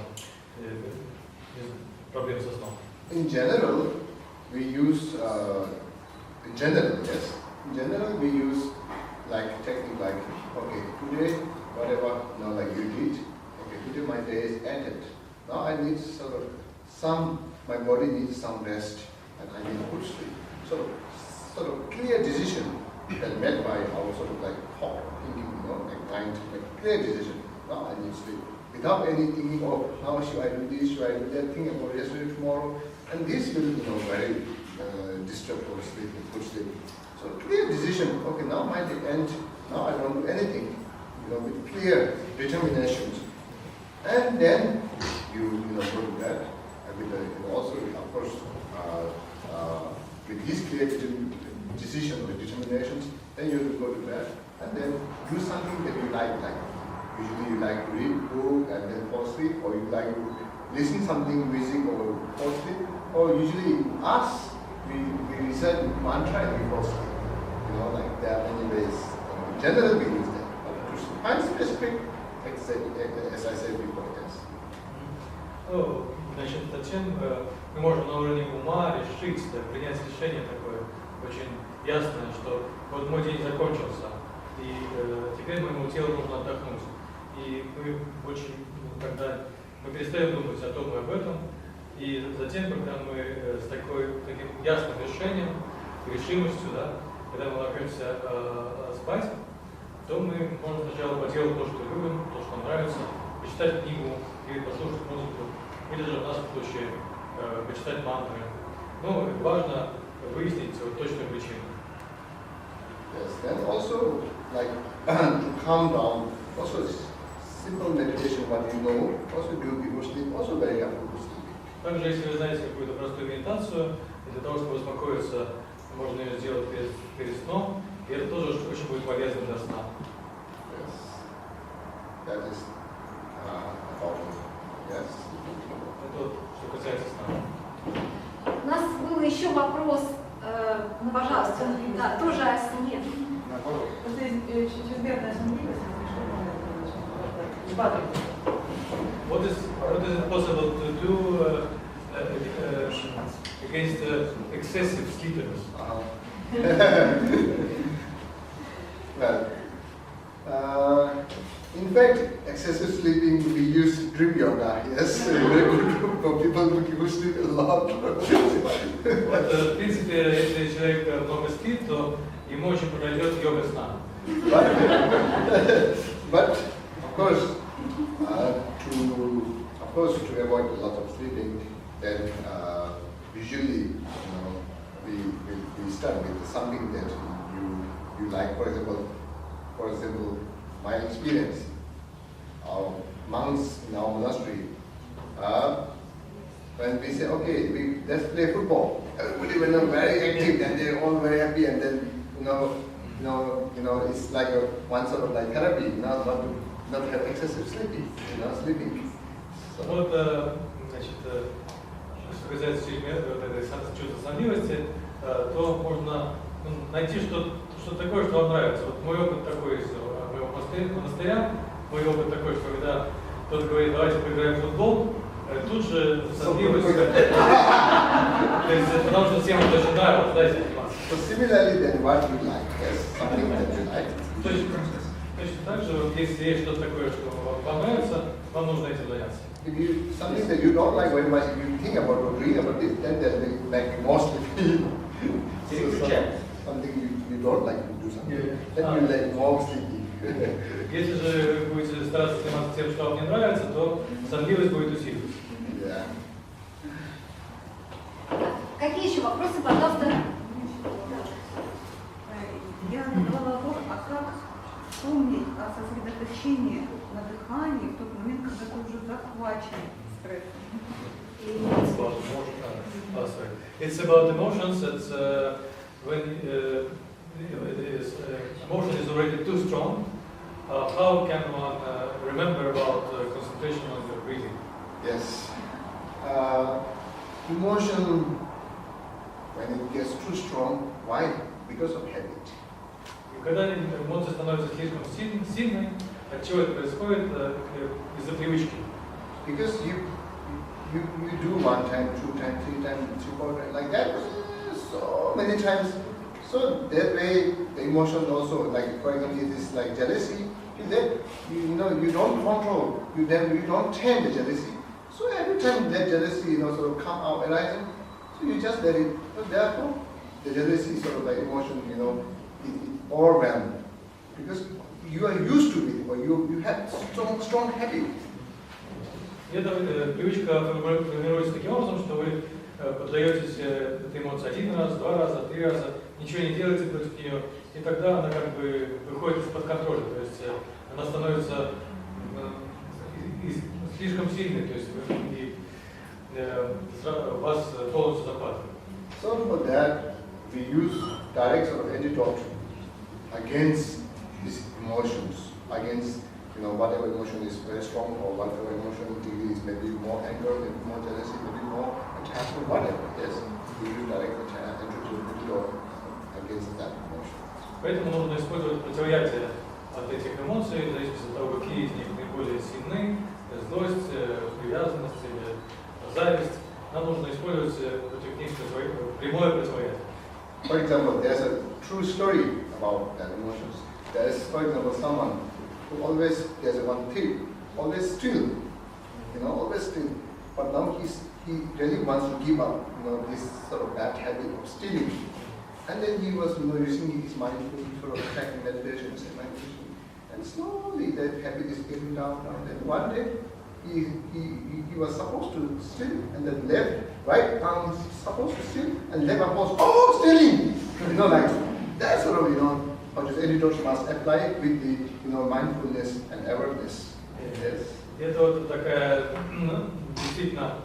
S2: проблемы со сном.
S1: In general, we use like technique like, okay, today whatever like you did, okay, today my day is ended. Now I need my body needs some rest and I need good sleep. So sort of clear decision that made by our sort of like thought, thinking, like trying to make clear decision. Now I need sleep. Without any thinking, oh, how should I do this, should I do that, thinking about yesterday, tomorrow, and this will, very disturb our sleep, good sleep. So clear decision, okay, now my day end, now I don't do anything, with clear determination. And then you go to bed, and with also, of course, with this clear decision or determinations, then you go to bed, and then do something that you like. Usually you like to read book and then fall asleep, or you like to listen something music or fall asleep, or usually us, we recite mantra and we fall asleep. Like there are many ways. Generally we use that. But to find specific, as I said before, yes.
S2: Значит, затем мы можем на уровне ума решить, принять решение такое очень ясное, что вот мой день закончился, и теперь моему телу нужно отдохнуть. И мы когда мы перестаем думать о том и об этом, и затем, когда мы с таким ясным решением решимостью, да, когда мы ложимся спать, то мы можем сначала поделать то, что любим, то, что нам нравится, почитать книгу или послушать музыку, или же в нашем случае почитать мантры. Ну, важно выяснить точную причину.
S1: Yes, then also like to calm down, also simple meditation, what you know, also do before sleep, also very helpful to sleep.
S2: Также, если вы знаете какую-то простую медитацию, для того, чтобы успокоиться, можно ее сделать перед сном, и это тоже очень будет полезно для сна.
S1: Yes, that is about it. Yes.
S2: Это вот, что касается сна.
S3: У нас был еще вопрос, пожалуйста, да, тоже о сне.
S4: Чрезмерная сонливость,
S2: What is it possible to do against excessive sleepiness?
S1: Well, in fact, excessive sleeping we use dream yoga. Yes, very good for people who sleep a lot.
S2: В принципе, если человек много спит, то ему очень подойдет йога сна.
S1: But of course, to avoid a lot of sleeping, then usually, we start with something that you like. For example, my experience, our monks in our monastery, when we say, okay, let's play football, everybody when they're very active and they're all very happy, and then it's like one sort of like therapy, not have excessive sleeping. So.
S2: Вот, значит, что касается этой чувства сонливости, то можно найти что такое, что вам нравится. Вот мой опыт такой из моего монастыря, мой опыт такой, что когда кто-то говорит, давайте поиграем в футбол, тут же сонливость, то есть потому что всем это очень нравилось, да, этим заниматься.
S1: So similarly, then what you like, yes, something that you like.
S2: Точно так же, вот если есть что-то такое, что вам понравится, вам нужно этим заняться.
S1: If something that you don't like very much, if you think about or read about this, then that will make you more sleepy. Something you don't like to do something, then you like more sleepy.
S2: Если же вы будете стараться заниматься тем, что вам не нравится, то сонливость будет усиливаться.
S1: Yeah.
S3: Какие еще вопросы, пожалуйста?
S4: Я задавала вопрос, а как вспомнить о сосредоточении на дыхании в тот момент, когда ты уже захвачен стрессом?
S2: It's about emotions. It's when emotion is already too strong. How can one remember about concentration on your breathing?
S1: Yes. Emotion, when it gets too strong, why? Because of habit.
S2: И когда эмоция становится слишком сильной, от чего это происходит? Из-за привычки.
S1: Because you do 1 time, 2 times, 3 times, 4 times, like that, so many times. So that way, the emotion also, like for example, it is like jealousy. You don't control. You don't tame the jealousy. So every time that jealousy, sort of come out arising, so you just let it. So therefore, the jealousy sort of like emotion, it overwhelms because you are used to it, or you have strong habit.
S2: Эта привычка формируется таким образом, что вы поддаетесь этой эмоции 1 раз, 2 раза, 3 раза, ничего не делаете против нее, и тогда она как бы выходит из-под контроля, то есть она становится слишком сильной, то есть вас полностью захватывает.
S1: So for that, we use direct sort of antidote against these emotions, against whatever emotion is very strong, or whatever emotion is maybe more anger, maybe more jealousy, maybe more attachment, whatever. Yes, we use direct antidote against that emotion.
S2: Поэтому нужно использовать противоядие от этих эмоций, в зависимости от того, какие из них наиболее сильны, злость, привязанность или зависть. Нам нужно использовать против них прямое противоядие.
S1: For example, there's a true story about that emotions. There's, for example, someone who always, there's one thief, always steal, always steal. But now he really wants to give up, this sort of bad habit of stealing. And then he was using his mindful sort of tracking meditations and meditation. And slowly that habit is getting down. Then one day he was supposed to sleep, and then right arm is supposed to sleep, and left arm was stealing. Like that sort of how just editors must apply with the mindfulness and awareness. Yes.
S2: Это вот такая действительно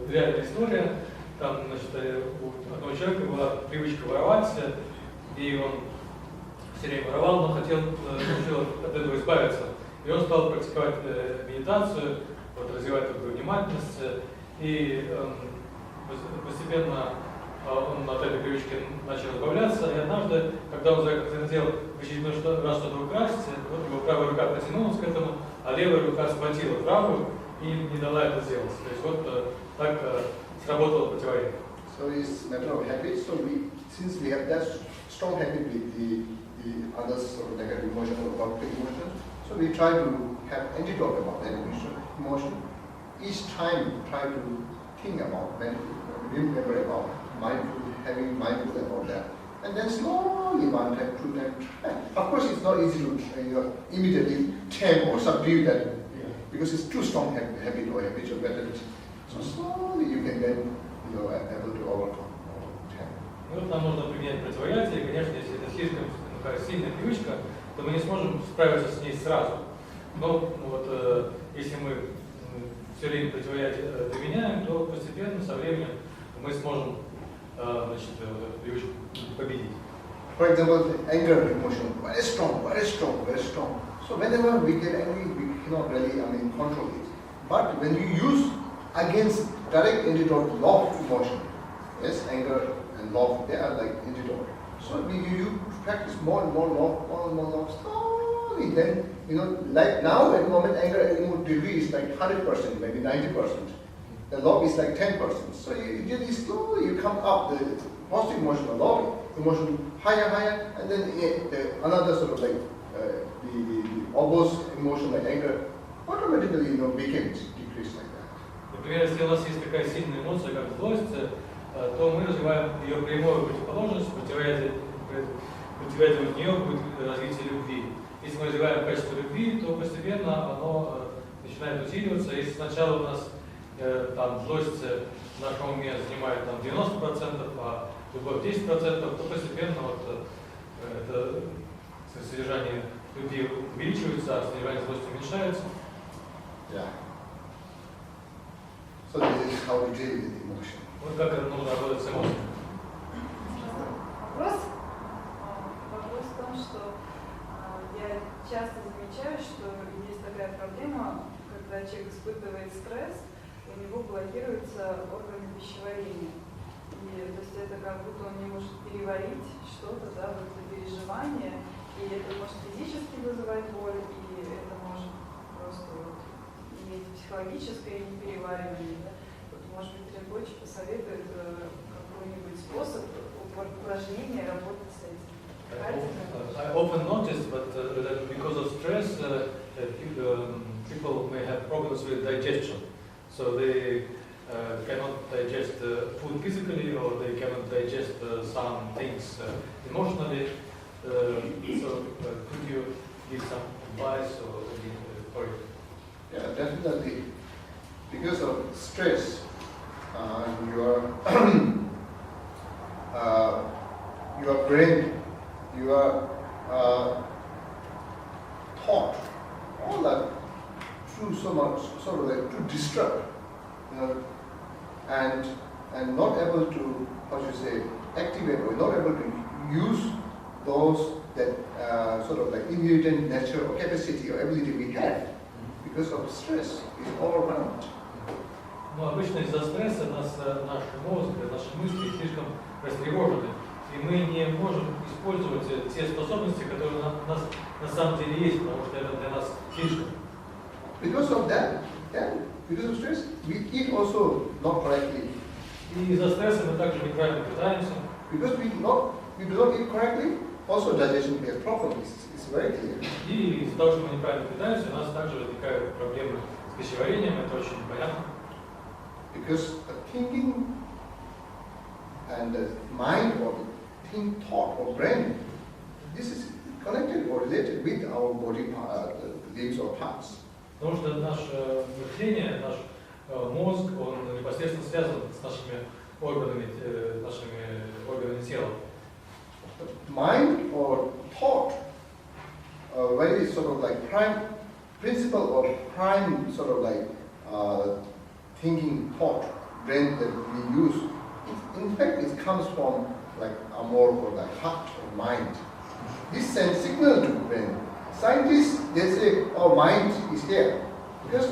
S2: реальная история. Там, значит, у одного человека была привычка воровать, и он все время воровал, но хотел от этого избавиться. И он стал практиковать медитацию, развивать такую внимательность, и постепенно он от этой привычки начал избавляться, и однажды, когда он захотел в очередной раз что-то украсть, его правая рука потянулась к этому, а левая рука схватила правую и не дала это сделать. То есть так сработало противоядие.
S1: So it's a matter of habit. So since we have that strong habit with the other sort of negative emotion or positive emotion, so we try to have antidote about that emotion. Each time try to think about, remember about having mindful about that. And then slowly, one time, two times, try. Of course, it's not easy to immediately tame or subdue that, because it's too strong habit or habitual pattern. So slowly you can then able to overcome.
S2: И вот нам нужно применять противоядие, и, конечно, если это слишком сильная привычка, то мы не сможем справиться с ней сразу. Но если мы все время противоядие применяем, то постепенно, со временем, мы сможем эту привычку победить.
S1: For example, anger emotion, very strong, very strong, very strong. So whenever we get angry, we cannot really, control it. But when you use against direct antidote, love emotion, yes, anger and love, they are like antidote. So you practice more and more love, slowly. Then like now at the moment, anger degree is like 100%, maybe 90%. The love is like 10%. So you slowly you come up the positive emotion, the love emotion higher, and then another sort of like the opposite emotion like anger automatically weakens, decrease like that.
S2: Например, если у нас есть такая сильная эмоция, как злость, то мы развиваем ее прямую противоположность, противоядием от нее будет развитие любви. Если мы развиваем качество любви, то постепенно оно начинает усиливаться. Если сначала у нас злость в нашем уме занимает 90%, а любовь 10%, то постепенно это содержание любви увеличивается, а содержание злости уменьшается.
S1: Yeah. So this is how we deal with emotion.
S2: Вот как это нужно работать с эмоциями.
S5: Вопрос в том, что я часто замечаю, что есть такая проблема, когда человек испытывает стресс, у него блокируются органы пищеварения. И, то есть это как будто он не может переварить что-то, это переживание, и это может физически вызывать боль, и это может просто иметь психологическое непереваривание. Может быть, Ринпоче посоветует какой-нибудь способ упражнения работать с этим.
S2: I often notice that because of stress, people may have problems with digestion. So they cannot digest food physically, or they cannot digest some things emotionally. So could you give some advice for it?
S1: Yeah, definitely. Because of stress, your brain, your thought, all that through so much sort of like to disrupt, and not able to, activate or not able to use those that sort of like inherent nature or capacity or ability we have because of stress is all around.
S2: Но обычно из-за стресса наш мозг, наши мысли слишком растревожены, и мы не можем использовать те способности, которые у нас на самом деле есть, потому что это для нас слишком.
S1: Because of that, because of stress, we eat also not correctly.
S2: И из-за стресса мы также неправильно питаемся.
S1: Because we do not eat correctly, also digestion plays problems. It's very clear.
S2: И из-за того, что мы неправильно питаемся, у нас также возникают проблемы с пищеварением, это очень понятно.
S1: Because the thinking and the mind or acting thought or brain. This is connected or related with our body limbs or parts.
S2: Потому что наше мышление, наш мозг, он непосредственно связан с нашими органами тела.
S1: Mind or thought, very sort of like prime principle or prime sort of like thinking thought, brain that we use. In fact, it comes from like amor or like heart or mind. This sends signal to brain. Scientists, they say, our mind is here. Because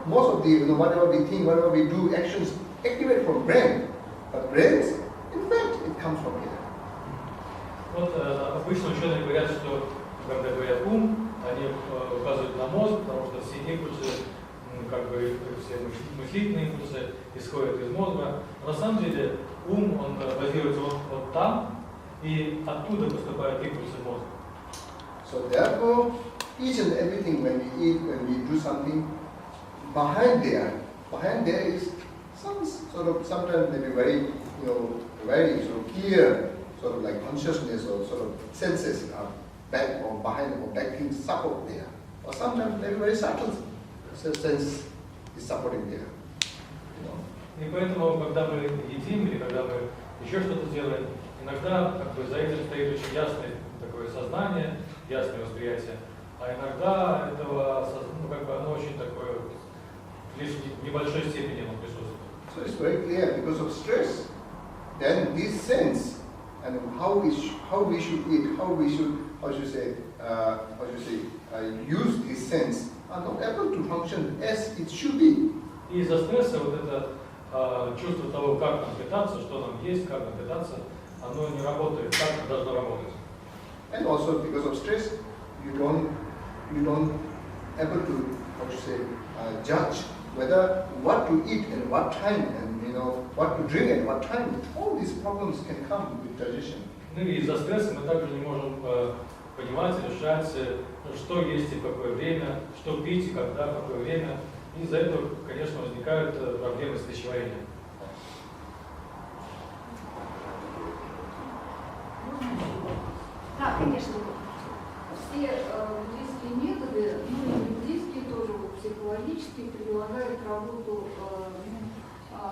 S1: most of the, whatever we think, whatever we do, actions activate from brain. But brains, in fact, it comes from here.
S2: Вот обычно ученые говорят, что когда говорят ум, они указывают на мозг, потому что все импульсы, как бы все мыслительные импульсы исходят из мозга. Но на самом деле ум, он базируется вот там, и оттуда поступают импульсы в мозг.
S1: So therefore, each and everything when we eat, when we do something, behind there is some sort of, sometimes maybe very, very sort of clear, sort of like consciousness or sort of senses are back or behind or back things support there. Or sometimes maybe very subtle sense is supporting there.
S2: И поэтому, когда мы едим или когда мы еще что-то делаем, иногда как бы за этим стоит очень ясное такое сознание, ясное восприятие, а иногда этого, как бы оно очень такое, лишь в небольшой степени оно присутствует.
S1: So it's very clear because of stress. Then this sense and how we should eat, how should say use this sense are not able to function as it should be.
S2: И из-за стресса вот это чувство того, как нам питаться, что нам есть, как нам питаться, оно не работает, как должно работать.
S1: And also because of stress, you don't able to judge whether what to eat and what time and what to drink and what time. All these problems can come with digestion.
S2: Ну и из-за стресса мы также не можем понимать, решать, что есть и в какое время, что пить и когда, в какое время. И из-за этого, конечно, возникают проблемы с пищеварением.
S3: Да, конечно. Все буддийские методы, ну и буддийские тоже, психологические, предлагают работу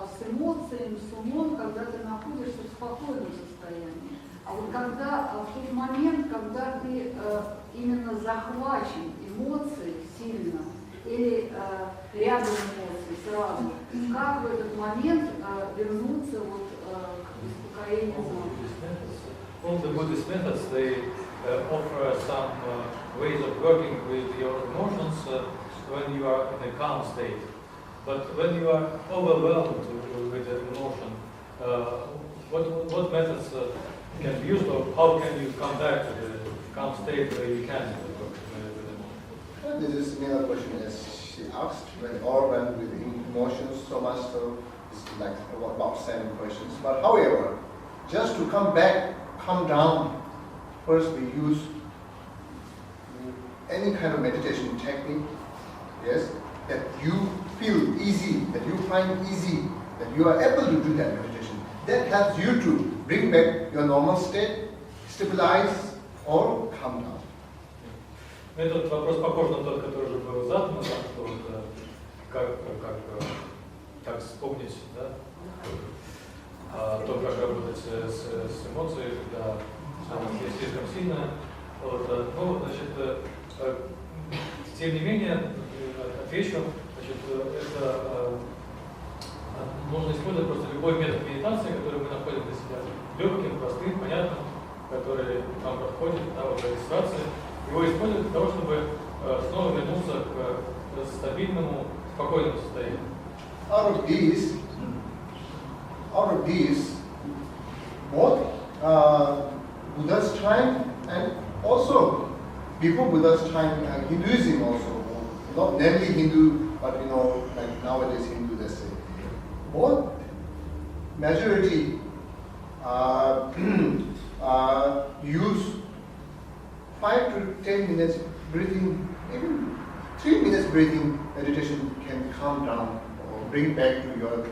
S3: с эмоциями, с умом, когда ты находишься в спокойном состоянии. А вот когда, в тот момент, когда ты именно захвачен эмоцией сильно, или рядом эмоций сразу, как в этот момент вернуться вот к успокоению ума?
S2: All the Buddhist methods, they offer some ways of working with your emotions when you are in a calm state. But when you are overwhelmed with the emotion, what methods can be used, or how can you come back to the calm state where you can work with emotion?
S1: This is a similar question as she asked, when overwhelmed with emotions so much, so it's like about 7 questions. But however, just to come back, come down, first we use any kind of meditation technique, yes, that you feel easy, that you find easy, that you are able to do that meditation. That helps you to bring back your normal state, stabilize or calm down.
S2: Этот вопрос похож на тот, который уже был задан, что вот, как вспомнить, да? То, как работать с эмоцией, когда она слишком сильная. Вот, ну, значит, тем не менее, отвечу, значит, это нужно использовать просто любой метод медитации, который мы находим для себя легким, простым, понятным, который нам подходит в этой ситуации. Его использовать для того, чтобы снова вернуться к стабильному, спокойному состоянию.
S1: Out of these, both Buddha's time and also before Buddha's time, Hinduism also, not namely Hindu, but like nowadays Hindu, let's say, both majority use 5 to 10 minutes breathing, even 3 minutes breathing meditation can calm down or bring back to your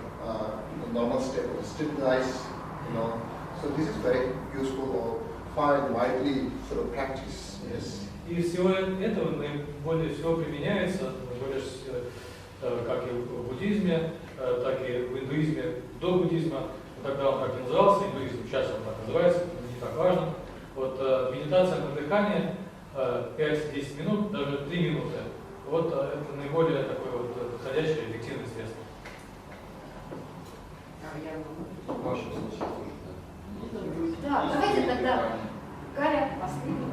S1: normal state or stabilize, So this is very useful or fine, widely sort of practice. Yes.
S2: И всего этого наиболее всего применяется, наиболее, как и в буддизме, так и в индуизме до буддизма. Тогда он так и назывался, индуизм, сейчас он так называется, не так важно. Вот медитация на дыхание 5-10 минут, даже 3 минуты. Вот это наиболее такое вот подходящее эффективное средство.
S6: В вашем случае тоже, да?
S7: Да, давайте тогда Галя последний.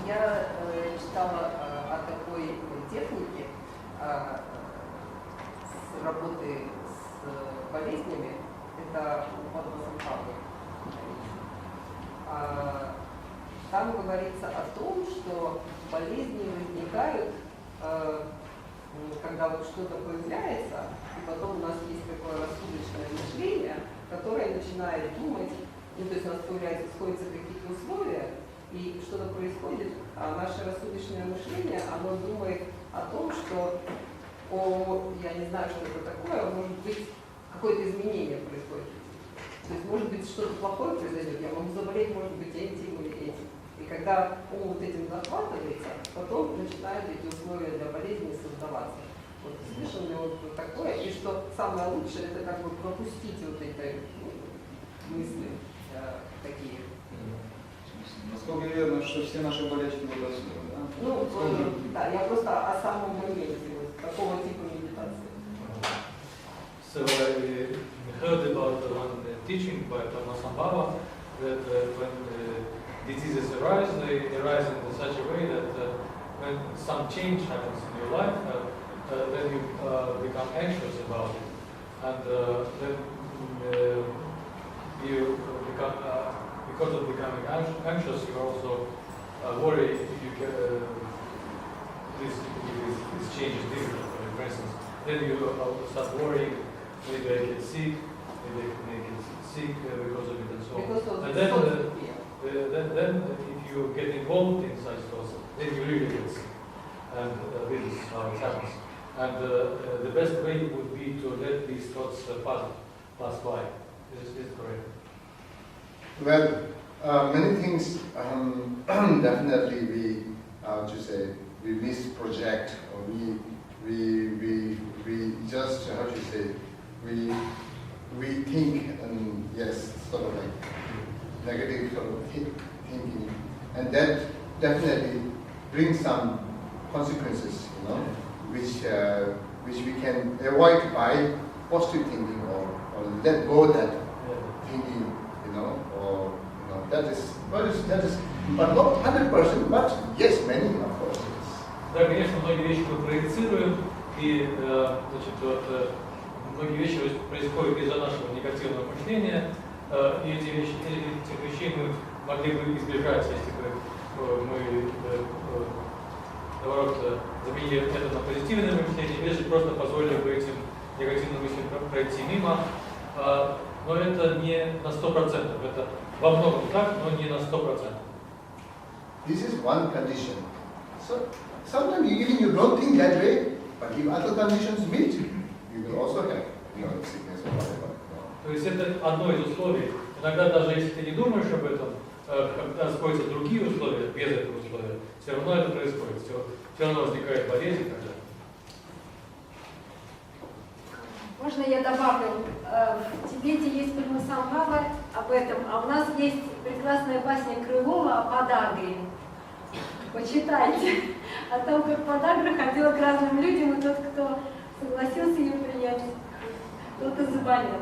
S8: Я читала о такой технике с работы с болезнями. Это Падмасамбхава. Там говорится о том, что болезни возникают, когда вот что-то появляется, и потом у нас есть такое рассудочное мышление, которое начинает думать, ну, то есть у нас сходятся какие-то условия, и что-то происходит, а наше рассудочное мышление, оно думает о том, что, я не знаю, что это такое, может быть, какое-то изменение происходит. То есть, может быть, что-то плохое произойдет, я могу заболеть, может быть, этим или этим. И когда ум вот этим захватывается, потом начинают эти условия для болезни создаваться. Вот слышал ли вот такое, и что самое лучшее, это как бы пропустить вот эти мысли такие.
S6: Насколько верно, что все наши болячки будут основы, да?
S8: Ну, да, я просто о самом моменте вот такого типа медитации.
S2: So I heard about one teaching by Padmasambhava that when diseases arise, they arise in such a way that when some change happens in your life, then you become anxious about it, and then you become, because of becoming anxious, you also worry if you get, this change is different. For instance, then you start worrying. Maybe I get sick, maybe I may get sick because of it and so on. And then if you get involved in such thoughts, then you really get sick. And this is how it happens. And the best way would be to let these thoughts pass by. Is this correct?
S1: Well, many things definitely we misproject, or we just we think, and yes, sort of like negative sort of thinking, and that definitely brings some consequences, you know, which we can avoid by positive thinking, or let go that thinking, you know, or you know, that is, but not 100%, but yes, many of course.
S2: Да, конечно, многие вещи мы проецируем, и значит, вот, многие вещи происходят из-за нашего негативного мышления, и этих вещей мы могли бы избежать, если бы мы, наоборот, заменили это на позитивное мышление, или же просто позволили бы этим негативным мыслям пройти мимо. Но это не на 100%, это во многом так, но не на 100%.
S1: This is one condition. So sometimes even you don't think that way, but if other conditions meet, you will also have, you know, sickness or whatever.
S2: То есть это одно из условий. Иногда даже если ты не думаешь об этом, когда сходятся другие условия, без этого условия, все равно это происходит, все равно возникает болезнь и так далее.
S7: Можно я добавлю? В Тибете есть Падмасамбхава об этом, а у нас есть прекрасная басня Крылова о подагре. Почитайте о том, как подагра ходила к разным людям, и тот, кто согласился ее принять, тот и заболел.